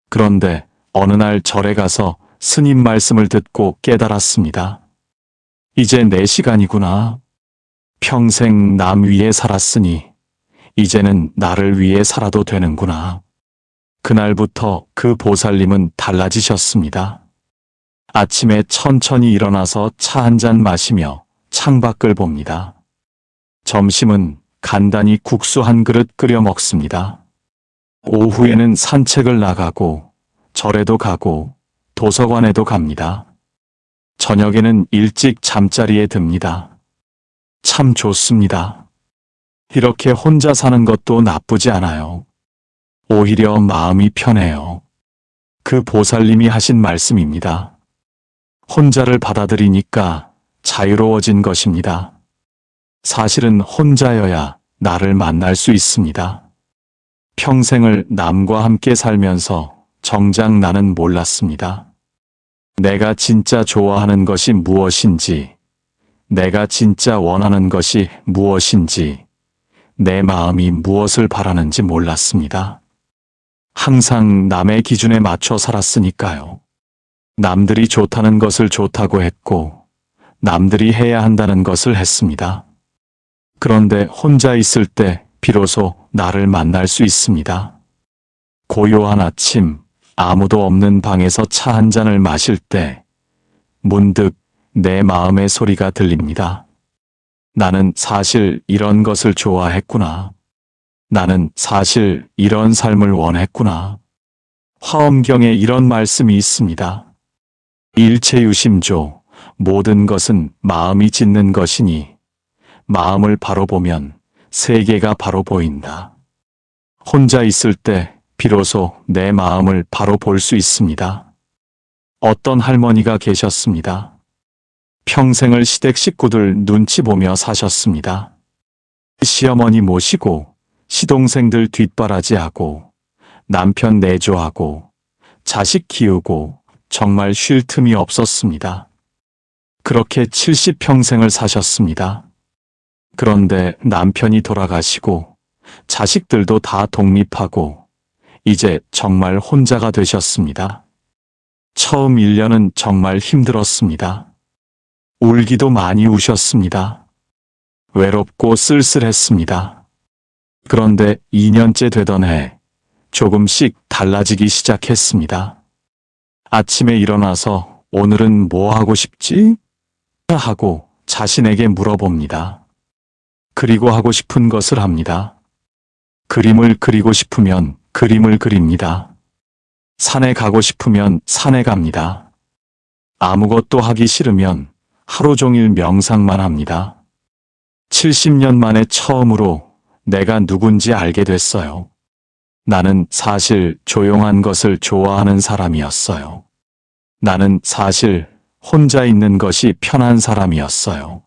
그런데 어느 날 절에 가서 스님 말씀을 듣고 깨달았습니다. 이제 내 시간이구나. 평생 남 위에 살았으니 이제는 나를 위해 살아도 되는구나. 그날부터 그 보살님은 달라지셨습니다. 아침에 천천히 일어나서 차 한 잔 마시며 창밖을 봅니다. 점심은 간단히 국수 한 그릇 끓여 먹습니다. 오후에는 산책을 나가고 절에도 가고 도서관에도 갑니다. 저녁에는 일찍 잠자리에 듭니다. 참 좋습니다. 이렇게 혼자 사는 것도 나쁘지 않아요. 오히려 마음이 편해요. 그 보살님이 하신 말씀입니다. 혼자를 받아들이니까 자유로워진 것입니다. 사실은 혼자여야 나를 만날 수 있습니다. 평생을 남과 함께 살면서 정작 나는 몰랐습니다. 내가 진짜 좋아하는 것이 무엇인지, 내가 진짜 원하는 것이 무엇인지, 내 마음이 무엇을 바라는지 몰랐습니다. 항상 남의 기준에 맞춰 살았으니까요. 남들이 좋다는 것을 좋다고 했고, 남들이 해야 한다는 것을 했습니다. 그런데 혼자 있을 때 비로소 나를 만날 수 있습니다. 고요한 아침, 아무도 없는 방에서 차 한 잔을 마실 때 문득 내 마음의 소리가 들립니다. 나는 사실 이런 것을 좋아했구나. 나는 사실 이런 삶을 원했구나. 화엄경에 이런 말씀이 있습니다. 일체유심조, 모든 것은 마음이 짓는 것이니 마음을 바로 보면 세계가 바로 보인다. 혼자 있을 때 비로소 내 마음을 바로 볼 수 있습니다. 어떤 할머니가 계셨습니다. 평생을 시댁 식구들 눈치 보며 사셨습니다. 시어머니 모시고 시동생들 뒷바라지하고 남편 내조하고 자식 키우고 정말 쉴 틈이 없었습니다. 그렇게 70평생을 사셨습니다. 그런데 남편이 돌아가시고 자식들도 다 독립하고 이제 정말 혼자가 되셨습니다. 처음 1년은 정말 힘들었습니다. 울기도 많이 우셨습니다. 외롭고 쓸쓸했습니다. 그런데 2년째 되던 해 조금씩 달라지기 시작했습니다. 아침에 일어나서 오늘은 뭐 하고 싶지? 하고 자신에게 물어봅니다. 그리고 하고 싶은 것을 합니다. 그림을 그리고 싶으면 그림을 그립니다. 산에 가고 싶으면 산에 갑니다. 아무것도 하기 싫으면 하루 종일 명상만 합니다. 70년 만에 처음으로 내가 누군지 알게 됐어요. 나는 사실 조용한 것을 좋아하는 사람이었어요. 나는 사실 혼자 있는 것이 편한 사람이었어요.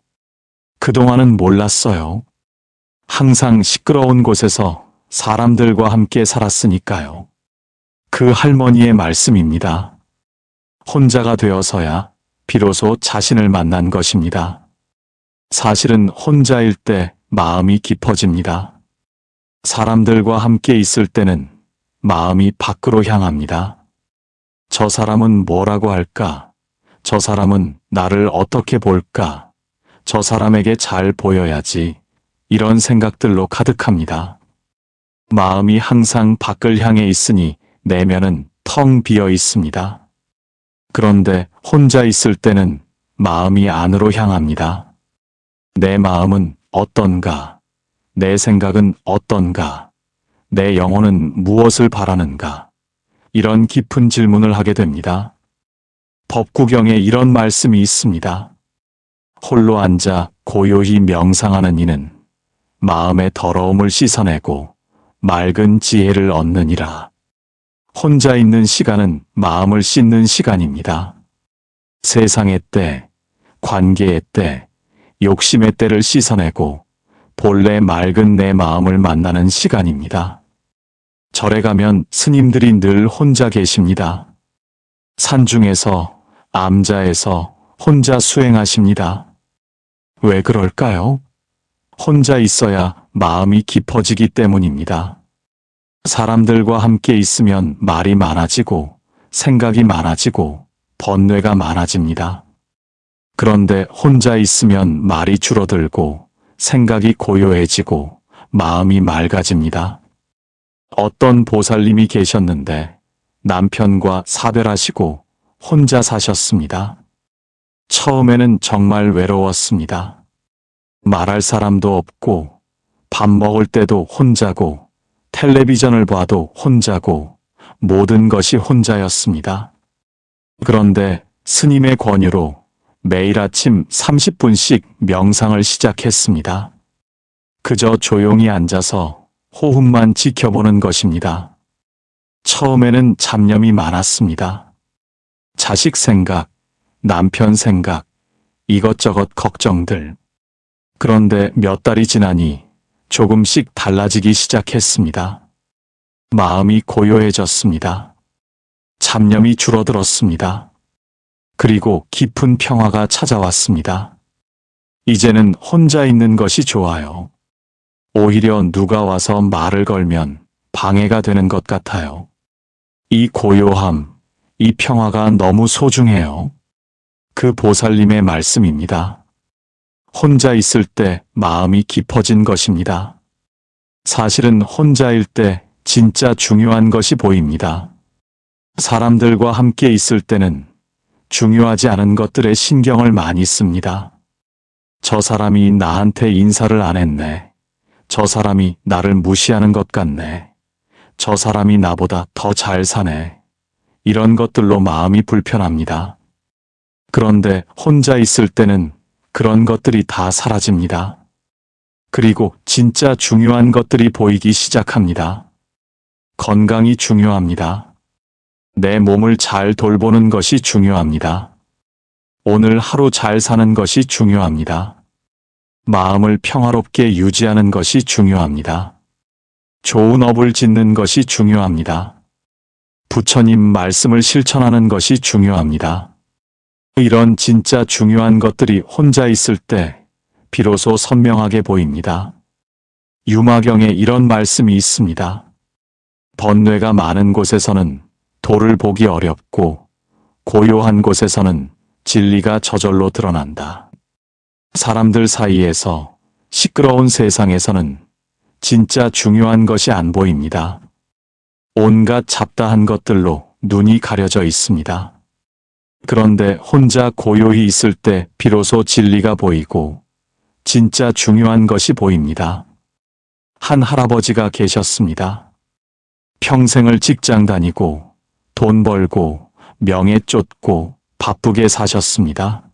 그동안은 몰랐어요. 항상 시끄러운 곳에서 사람들과 함께 살았으니까요. 그 할머니의 말씀입니다. 혼자가 되어서야 비로소 자신을 만난 것입니다. 사실은 혼자일 때 마음이 깊어집니다. 사람들과 함께 있을 때는 마음이 밖으로 향합니다. 저 사람은 뭐라고 할까? 저 사람은 나를 어떻게 볼까? 저 사람에게 잘 보여야지. 이런 생각들로 가득합니다. 마음이 항상 밖을 향해 있으니 내면은 텅 비어 있습니다. 그런데 혼자 있을 때는 마음이 안으로 향합니다. 내 마음은 어떤가? 내 생각은 어떤가? 내 영혼은 무엇을 바라는가? 이런 깊은 질문을 하게 됩니다. 법구경에 이런 말씀이 있습니다. 홀로 앉아 고요히 명상하는 이는 마음의 더러움을 씻어내고 맑은 지혜를 얻느니라. 혼자 있는 시간은 마음을 씻는 시간입니다. 세상의 때, 관계의 때, 욕심의 때를 씻어내고 본래 맑은 내 마음을 만나는 시간입니다. 절에 가면 스님들이 늘 혼자 계십니다. 산중에서, 암자에서 혼자 수행하십니다. 왜 그럴까요? 혼자 있어야 마음이 깊어지기 때문입니다. 사람들과 함께 있으면 말이 많아지고 생각이 많아지고 번뇌가 많아집니다. 그런데 혼자 있으면 말이 줄어들고 생각이 고요해지고 마음이 맑아집니다. 어떤 보살님이 계셨는데 남편과 사별하시고 혼자 사셨습니다. 처음에는 정말 외로웠습니다. 말할 사람도 없고 밥 먹을 때도 혼자고 텔레비전을 봐도 혼자고 모든 것이 혼자였습니다. 그런데 스님의 권유로 매일 아침 30분씩 명상을 시작했습니다. 그저 조용히 앉아서 호흡만 지켜보는 것입니다. 처음에는 잡념이 많았습니다. 자식 생각, 남편 생각, 이것저것 걱정들. 그런데 몇 달이 지나니 조금씩 달라지기 시작했습니다. 마음이 고요해졌습니다. 잡념이 줄어들었습니다. 그리고 깊은 평화가 찾아왔습니다. 이제는 혼자 있는 것이 좋아요. 오히려 누가 와서 말을 걸면 방해가 되는 것 같아요. 이 고요함, 이 평화가 너무 소중해요. 그 보살님의 말씀입니다. 혼자 있을 때 마음이 깊어진 것입니다. 사실은 혼자일 때 진짜 중요한 것이 보입니다. 사람들과 함께 있을 때는 중요하지 않은 것들에 신경을 많이 씁니다. 저 사람이 나한테 인사를 안 했네. 저 사람이 나를 무시하는 것 같네. 저 사람이 나보다 더 잘 사네. 이런 것들로 마음이 불편합니다. 그런데 혼자 있을 때는 그런 것들이 다 사라집니다. 그리고 진짜 중요한 것들이 보이기 시작합니다. 건강이 중요합니다. 내 몸을 잘 돌보는 것이 중요합니다. 오늘 하루 잘 사는 것이 중요합니다. 마음을 평화롭게 유지하는 것이 중요합니다. 좋은 업을 짓는 것이 중요합니다. 부처님 말씀을 실천하는 것이 중요합니다. 이런 진짜 중요한 것들이 혼자 있을 때 비로소 선명하게 보입니다. 유마경에 이런 말씀이 있습니다. 번뇌가 많은 곳에서는 도를 보기 어렵고 고요한 곳에서는 진리가 저절로 드러난다. 사람들 사이에서 시끄러운 세상에서는 진짜 중요한 것이 안 보입니다. 온갖 잡다한 것들로 눈이 가려져 있습니다. 그런데 혼자 고요히 있을 때 비로소 진리가 보이고 진짜 중요한 것이 보입니다. 한 할아버지가 계셨습니다. 평생을 직장 다니고 돈 벌고 명예 쫓고 바쁘게 사셨습니다.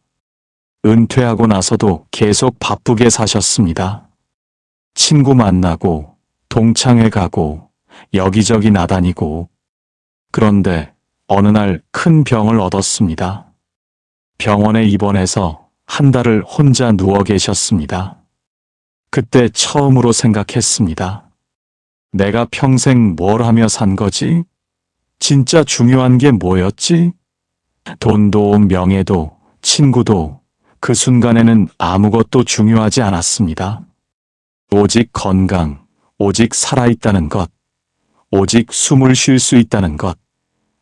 은퇴하고 나서도 계속 바쁘게 사셨습니다. 친구 만나고 동창회 가고 여기저기 나다니고. 그런데 어느 날 큰 병을 얻었습니다. 병원에 입원해서 한 달을 혼자 누워 계셨습니다. 그때 처음으로 생각했습니다. 내가 평생 뭘 하며 산 거지? 진짜 중요한 게 뭐였지? 돈도 명예도 친구도 그 순간에는 아무것도 중요하지 않았습니다. 오직 건강, 오직 살아있다는 것, 오직 숨을 쉴 수 있다는 것,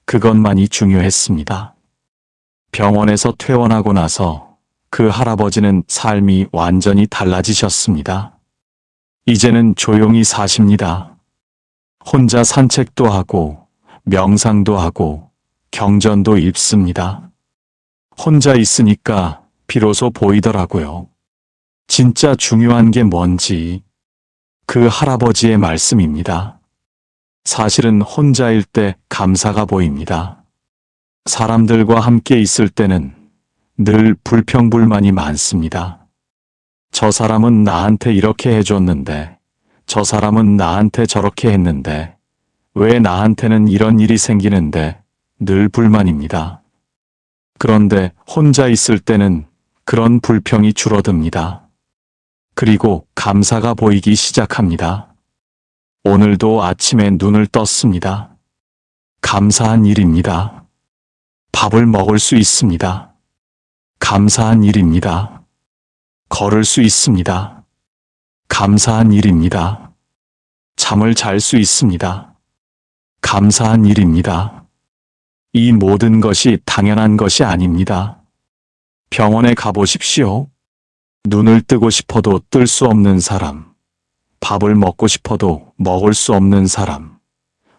그것만이 중요했습니다. 병원에서 퇴원하고 나서 그 할아버지는 삶이 완전히 달라지셨습니다. 이제는 조용히 사십니다. 혼자 산책도 하고 명상도 하고 경전도 읽습니다. 혼자 있으니까 비로소 보이더라고요. 진짜 중요한 게 뭔지. 그 할아버지의 말씀입니다. 사실은 혼자일 때 감사가 보입니다. 사람들과 함께 있을 때는 늘 불평불만이 많습니다. 저 사람은 나한테 이렇게 해줬는데, 저 사람은 나한테 저렇게 했는데, 왜 나한테는 이런 일이 생기는데 늘 불만입니다. 그런데 혼자 있을 때는 그런 불평이 줄어듭니다. 그리고 감사가 보이기 시작합니다. 오늘도 아침에 눈을 떴습니다. 감사한 일입니다. 밥을 먹을 수 있습니다. 감사한 일입니다. 걸을 수 있습니다. 감사한 일입니다. 잠을 잘 수 있습니다. 감사한 일입니다. 이 모든 것이 당연한 것이 아닙니다. 병원에 가보십시오. 눈을 뜨고 싶어도 뜰 수 없는 사람, 밥을 먹고 싶어도 먹을 수 없는 사람,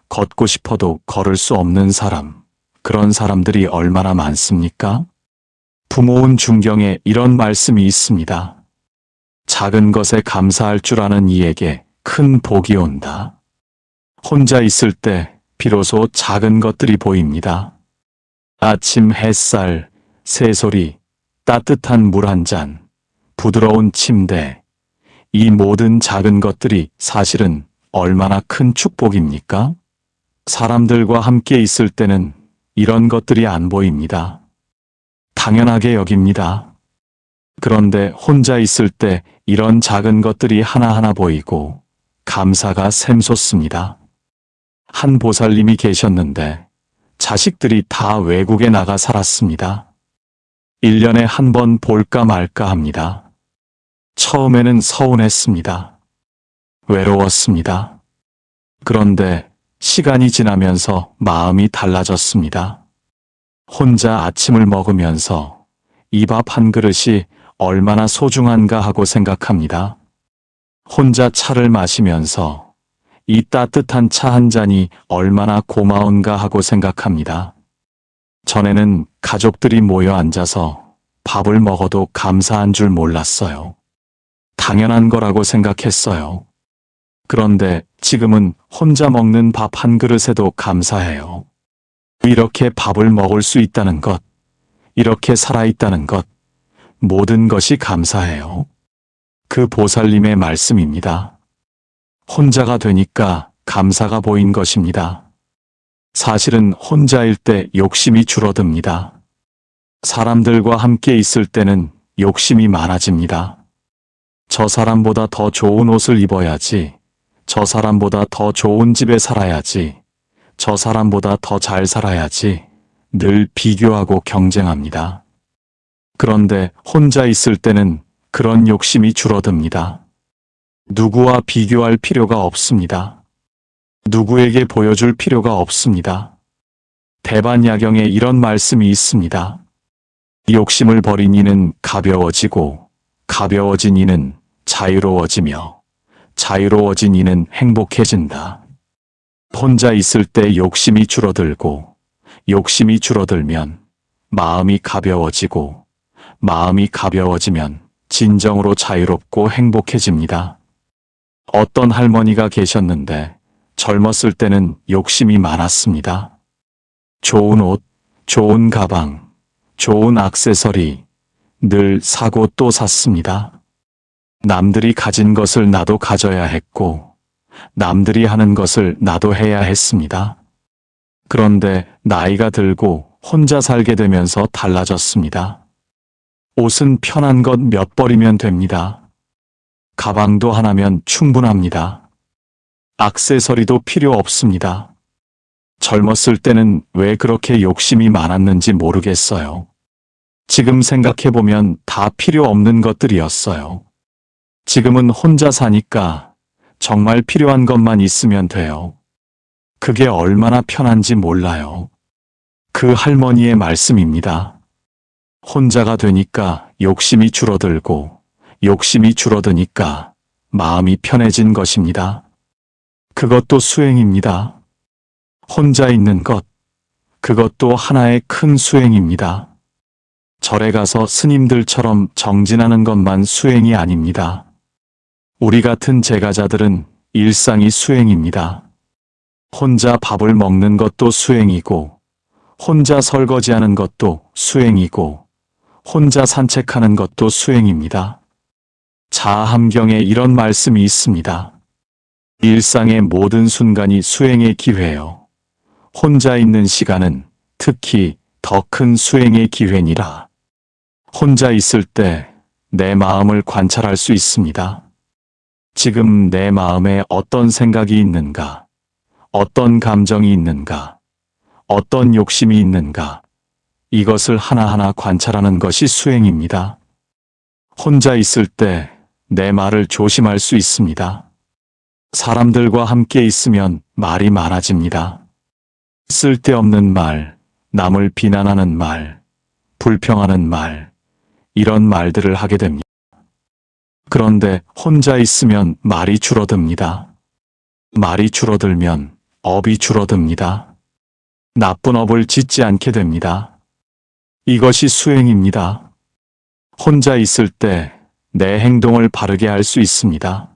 걷고 싶어도 걸을 수 없는 사람, 그런 사람들이 얼마나 많습니까? 부모운 중경에 이런 말씀이 있습니다. 작은 것에 감사할 줄 아는 이에게 큰 복이 온다. 혼자 있을 때 비로소 작은 것들이 보입니다. 아침 햇살, 새소리, 따뜻한 물 한 잔, 부드러운 침대, 이 모든 작은 것들이 사실은 얼마나 큰 축복입니까? 사람들과 함께 있을 때는 이런 것들이 안 보입니다. 당연하게 여깁니다. 그런데 혼자 있을 때 이런 작은 것들이 하나하나 보이고 감사가 샘솟습니다. 한 보살님이 계셨는데 자식들이 다 외국에 나가 살았습니다. 1년에 한 번 볼까 말까 합니다. 처음에는 서운했습니다. 외로웠습니다. 그런데 시간이 지나면서 마음이 달라졌습니다. 혼자 아침을 먹으면서 이 밥 한 그릇이 얼마나 소중한가 하고 생각합니다. 혼자 차를 마시면서 이 따뜻한 차 한 잔이 얼마나 고마운가 하고 생각합니다. 전에는 가족들이 모여 앉아서 밥을 먹어도 감사한 줄 몰랐어요. 당연한 거라고 생각했어요. 그런데 지금은 혼자 먹는 밥 한 그릇에도 감사해요. 이렇게 밥을 먹을 수 있다는 것, 이렇게 살아있다는 것, 모든 것이 감사해요. 그 보살님의 말씀입니다. 혼자가 되니까 감사가 보인 것입니다. 사실은 혼자일 때 욕심이 줄어듭니다. 사람들과 함께 있을 때는 욕심이 많아집니다. 저 사람보다 더 좋은 옷을 입어야지, 저 사람보다 더 좋은 집에 살아야지, 저 사람보다 더 잘 살아야지, 늘 비교하고 경쟁합니다. 그런데 혼자 있을 때는 그런 욕심이 줄어듭니다. 누구와 비교할 필요가 없습니다. 누구에게 보여줄 필요가 없습니다. 대반야경에 이런 말씀이 있습니다. 욕심을 버린 이는 가벼워지고, 가벼워진 이는 자유로워지며, 자유로워진 이는 행복해진다. 혼자 있을 때 욕심이 줄어들고, 욕심이 줄어들면 마음이 가벼워지고, 마음이 가벼워지면 진정으로 자유롭고 행복해집니다. 어떤 할머니가 계셨는데 젊었을 때는 욕심이 많았습니다. 좋은 옷, 좋은 가방, 좋은 액세서리 늘 사고 또 샀습니다. 남들이 가진 것을 나도 가져야 했고 남들이 하는 것을 나도 해야 했습니다. 그런데 나이가 들고 혼자 살게 되면서 달라졌습니다. 옷은 편한 것 몇 벌이면 됩니다. 가방도 하나면 충분합니다. 액세서리도 필요 없습니다. 젊었을 때는 왜 그렇게 욕심이 많았는지 모르겠어요. 지금 생각해보면 다 필요 없는 것들이었어요. 지금은 혼자 사니까 정말 필요한 것만 있으면 돼요. 그게 얼마나 편한지 몰라요. 그 할머니의 말씀입니다. 혼자가 되니까 욕심이 줄어들고 욕심이 줄어드니까 마음이 편해진 것입니다. 그것도 수행입니다. 혼자 있는 것, 그것도 하나의 큰 수행입니다. 절에 가서 스님들처럼 정진하는 것만 수행이 아닙니다. 우리 같은 제가자들은 일상이 수행입니다. 혼자 밥을 먹는 것도 수행이고, 혼자 설거지하는 것도 수행이고, 혼자 산책하는 것도 수행입니다. 자함경에 이런 말씀이 있습니다. 일상의 모든 순간이 수행의 기회요. 혼자 있는 시간은 특히 더 큰 수행의 기회니라. 혼자 있을 때 내 마음을 관찰할 수 있습니다. 지금 내 마음에 어떤 생각이 있는가? 어떤 감정이 있는가? 어떤 욕심이 있는가? 이것을 하나하나 관찰하는 것이 수행입니다. 혼자 있을 때 내 말을 조심할 수 있습니다. 사람들과 함께 있으면 말이 많아집니다. 쓸데없는 말, 남을 비난하는 말, 불평하는 말, 이런 말들을 하게 됩니다. 그런데 혼자 있으면 말이 줄어듭니다. 말이 줄어들면 업이 줄어듭니다. 나쁜 업을 짓지 않게 됩니다. 이것이 수행입니다. 혼자 있을 때 내 행동을 바르게 할 수 있습니다.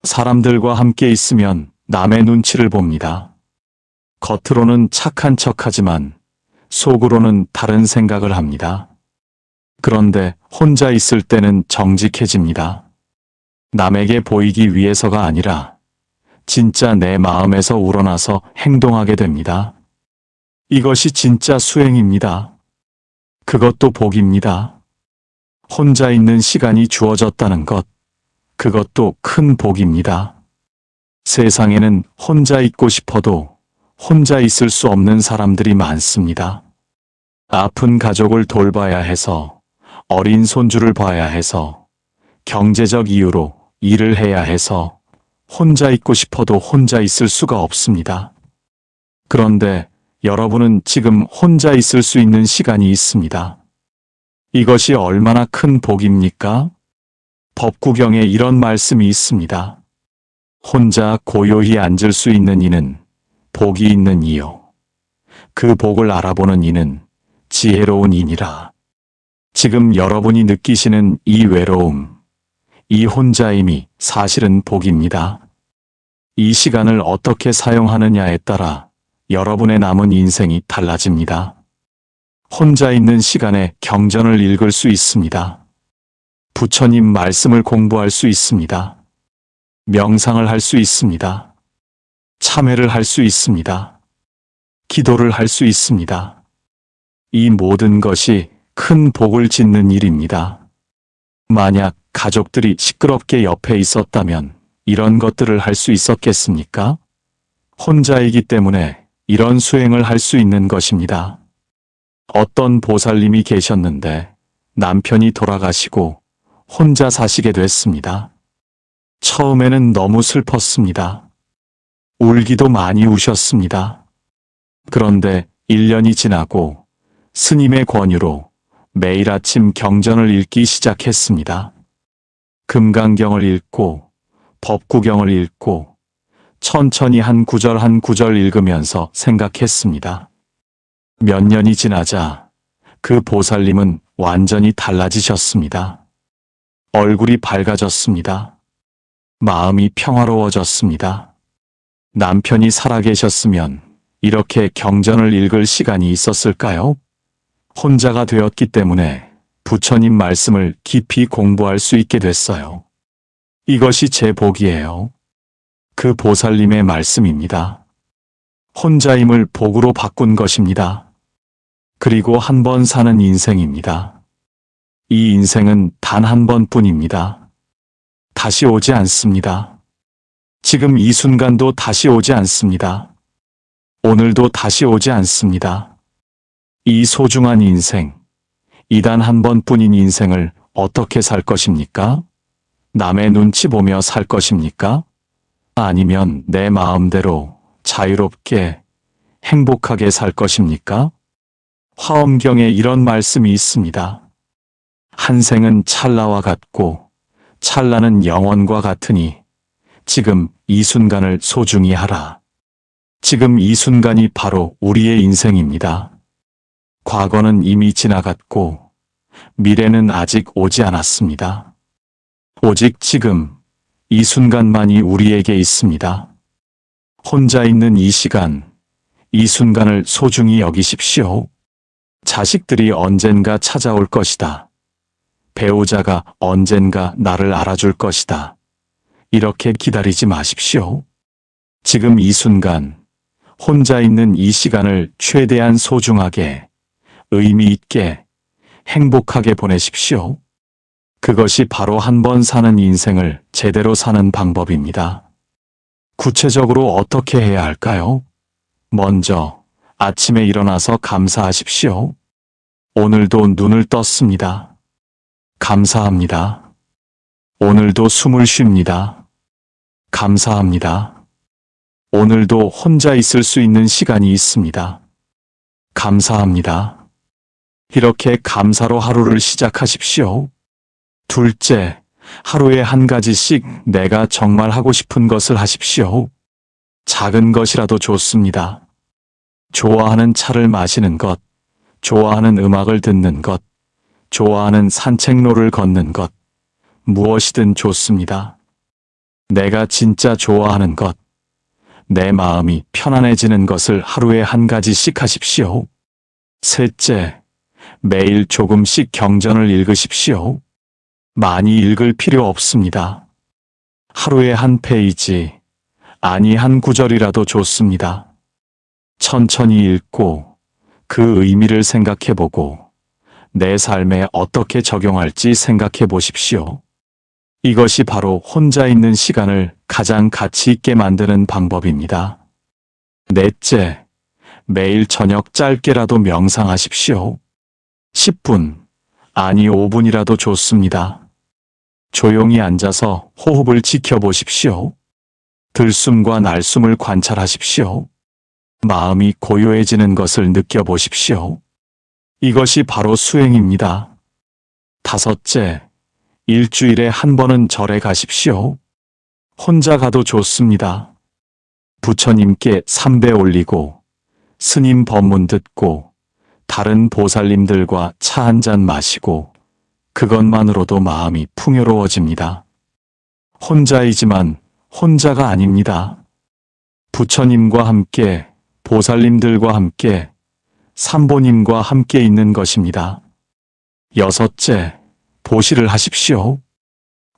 사람들과 함께 있으면 남의 눈치를 봅니다. 겉으로는 착한 척하지만 속으로는 다른 생각을 합니다. 그런데 혼자 있을 때는 정직해집니다. 남에게 보이기 위해서가 아니라 진짜 내 마음에서 우러나서 행동하게 됩니다. 이것이 진짜 수행입니다. 그것도 복입니다. 혼자 있는 시간이 주어졌다는 것, 그것도 큰 복입니다. 세상에는 혼자 있고 싶어도 혼자 있을 수 없는 사람들이 많습니다. 아픈 가족을 돌봐야 해서, 어린 손주를 봐야 해서, 경제적 이유로 일을 해야 해서 혼자 있고 싶어도 혼자 있을 수가 없습니다. 그런데 여러분은 지금 혼자 있을 수 있는 시간이 있습니다. 이것이 얼마나 큰 복입니까? 법구경에 이런 말씀이 있습니다. 혼자 고요히 앉을 수 있는 이는 복이 있는 이요. 그 복을 알아보는 이는 지혜로운 이니라. 지금 여러분이 느끼시는 이 외로움, 이 혼자임이 사실은 복입니다. 이 시간을 어떻게 사용하느냐에 따라 여러분의 남은 인생이 달라집니다. 혼자 있는 시간에 경전을 읽을 수 있습니다. 부처님 말씀을 공부할 수 있습니다. 명상을 할 수 있습니다. 참회를 할 수 있습니다. 기도를 할 수 있습니다. 이 모든 것이 큰 복을 짓는 일입니다. 만약 가족들이 시끄럽게 옆에 있었다면 이런 것들을 할 수 있었겠습니까? 혼자이기 때문에 이런 수행을 할 수 있는 것입니다. 어떤 보살님이 계셨는데 남편이 돌아가시고 혼자 사시게 됐습니다. 처음에는 너무 슬펐습니다. 울기도 많이 우셨습니다. 그런데 1년이 지나고 스님의 권유로 매일 아침 경전을 읽기 시작했습니다. 금강경을 읽고 법구경을 읽고 천천히 한 구절 한 구절 읽으면서 생각했습니다. 몇 년이 지나자 그 보살님은 완전히 달라지셨습니다. 얼굴이 밝아졌습니다. 마음이 평화로워졌습니다. 남편이 살아계셨으면 이렇게 경전을 읽을 시간이 있었을까요? 혼자가 되었기 때문에 부처님 말씀을 깊이 공부할 수 있게 됐어요. 이것이 제 복이에요. 그 보살님의 말씀입니다. 혼자임을 복으로 바꾼 것입니다. 그리고 한 번 사는 인생입니다. 이 인생은 단 한 번뿐입니다. 다시 오지 않습니다. 지금 이 순간도 다시 오지 않습니다. 오늘도 다시 오지 않습니다. 이 소중한 인생, 이 단 한 번뿐인 인생을 어떻게 살 것입니까? 남의 눈치 보며 살 것입니까? 아니면 내 마음대로 자유롭게 행복하게 살 것입니까? 화엄경에 이런 말씀이 있습니다. 한 생은 찰나와 같고 찰나는 영원과 같으니 지금 이 순간을 소중히 하라. 지금 이 순간이 바로 우리의 인생입니다. 과거는 이미 지나갔고 미래는 아직 오지 않았습니다. 오직 지금 이 순간만이 우리에게 있습니다. 혼자 있는 이 시간, 이 순간을 소중히 여기십시오. 자식들이 언젠가 찾아올 것이다. 배우자가 언젠가 나를 알아줄 것이다. 이렇게 기다리지 마십시오. 지금 이 순간, 혼자 있는 이 시간을 최대한 소중하게, 의미 있게, 행복하게 보내십시오. 그것이 바로 한 번 사는 인생을 제대로 사는 방법입니다. 구체적으로 어떻게 해야 할까요? 먼저 아침에 일어나서 감사하십시오. 오늘도 눈을 떴습니다. 감사합니다. 오늘도 숨을 쉽니다. 감사합니다. 오늘도 혼자 있을 수 있는 시간이 있습니다. 감사합니다. 이렇게 감사로 하루를 시작하십시오. 둘째, 하루에 한 가지씩 내가 정말 하고 싶은 것을 하십시오. 작은 것이라도 좋습니다. 좋아하는 차를 마시는 것, 좋아하는 음악을 듣는 것, 좋아하는 산책로를 걷는 것, 무엇이든 좋습니다. 내가 진짜 좋아하는 것, 내 마음이 편안해지는 것을 하루에 한 가지씩 하십시오. 셋째, 매일 조금씩 경전을 읽으십시오. 많이 읽을 필요 없습니다. 하루에 한 페이지, 아니 한 구절이라도 좋습니다. 천천히 읽고 그 의미를 생각해보고 내 삶에 어떻게 적용할지 생각해 보십시오. 이것이 바로 혼자 있는 시간을 가장 가치 있게 만드는 방법입니다. 넷째, 매일 저녁 짧게라도 명상하십시오. 10분, 아니 5분이라도 좋습니다. 조용히 앉아서 호흡을 지켜보십시오. 들숨과 날숨을 관찰하십시오. 마음이 고요해지는 것을 느껴보십시오. 이것이 바로 수행입니다. 다섯째, 일주일에 한 번은 절에 가십시오. 혼자 가도 좋습니다. 부처님께 삼배 올리고, 스님 법문 듣고, 다른 보살님들과 차 한 잔 마시고, 그것만으로도 마음이 풍요로워집니다. 혼자이지만 혼자가 아닙니다. 부처님과 함께, 보살님들과 함께, 삼보님과 함께 있는 것입니다. 여섯째, 보시를 하십시오.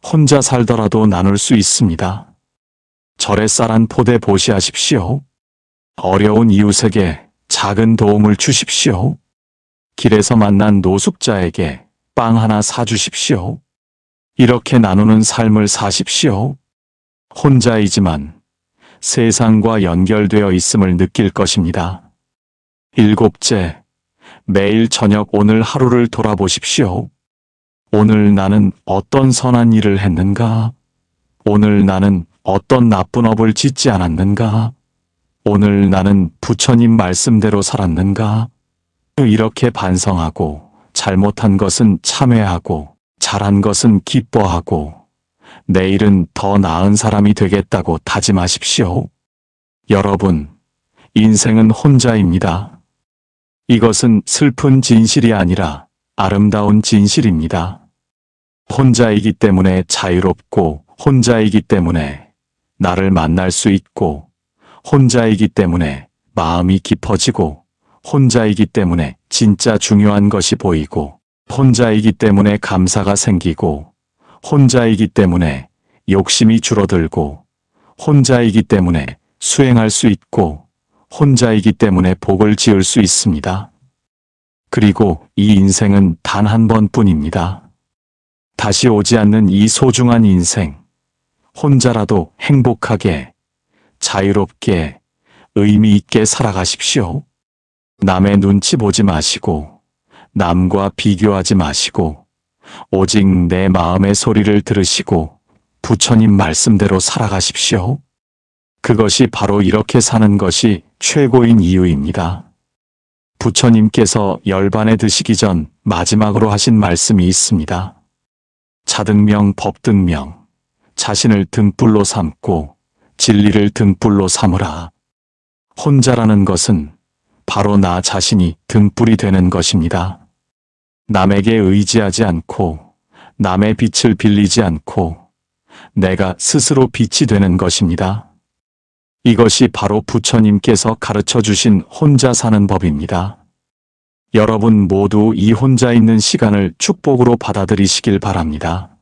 혼자 살더라도 나눌 수 있습니다. 절에 쌀한 포대 보시하십시오. 어려운 이웃에게 작은 도움을 주십시오. 길에서 만난 노숙자에게 빵 하나 사주십시오. 이렇게 나누는 삶을 사십시오. 혼자이지만 세상과 연결되어 있음을 느낄 것입니다. 일곱째, 매일 저녁 오늘 하루를 돌아보십시오. 오늘 나는 어떤 선한 일을 했는가? 오늘 나는 어떤 나쁜 업을 짓지 않았는가? 오늘 나는 부처님 말씀대로 살았는가? 이렇게 반성하고 잘못한 것은 참회하고 잘한 것은 기뻐하고 내일은 더 나은 사람이 되겠다고 다짐하십시오. 여러분, 인생은 혼자입니다. 이것은 슬픈 진실이 아니라 아름다운 진실입니다. 혼자이기 때문에 자유롭고 혼자이기 때문에 나를 만날 수 있고 혼자이기 때문에 마음이 깊어지고 혼자이기 때문에 진짜 중요한 것이 보이고 혼자이기 때문에 감사가 생기고 혼자이기 때문에 욕심이 줄어들고 혼자이기 때문에 수행할 수 있고 혼자이기 때문에 복을 지을 수 있습니다. 그리고 이 인생은 단 한 번뿐입니다. 다시 오지 않는 이 소중한 인생, 혼자라도 행복하게, 자유롭게, 의미 있게 살아가십시오. 남의 눈치 보지 마시고, 남과 비교하지 마시고, 오직 내 마음의 소리를 들으시고, 부처님 말씀대로 살아가십시오. 그것이 바로 이렇게 사는 것이 최고인 이유입니다. 부처님께서 열반에 드시기 전 마지막으로 하신 말씀이 있습니다. 자등명 법등명, 자신을 등불로 삼고 진리를 등불로 삼으라. 혼자라는 것은 바로 나 자신이 등불이 되는 것입니다. 남에게 의지하지 않고 남의 빛을 빌리지 않고 내가 스스로 빛이 되는 것입니다. 이것이 바로 부처님께서 가르쳐 주신 혼자 사는 법입니다. 여러분 모두 이 혼자 있는 시간을 축복으로 받아들이시길 바랍니다.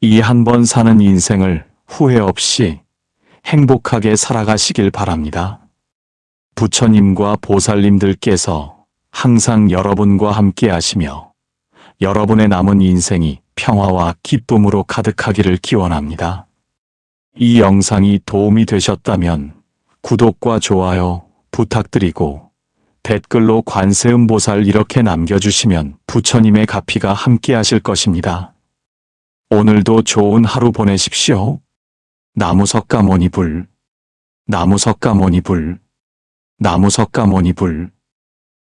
이 한 번 사는 인생을 후회 없이 행복하게 살아가시길 바랍니다. 부처님과 보살님들께서 항상 여러분과 함께 하시며 여러분의 남은 인생이 평화와 기쁨으로 가득하기를 기원합니다. 이 영상이 도움이 되셨다면 구독과 좋아요 부탁드리고 댓글로 관세음보살 이렇게 남겨주시면 부처님의 가피가 함께 하실 것입니다. 오늘도 좋은 하루 보내십시오. 나무석가모니불, 나무석가모니불, 나무석가모니불.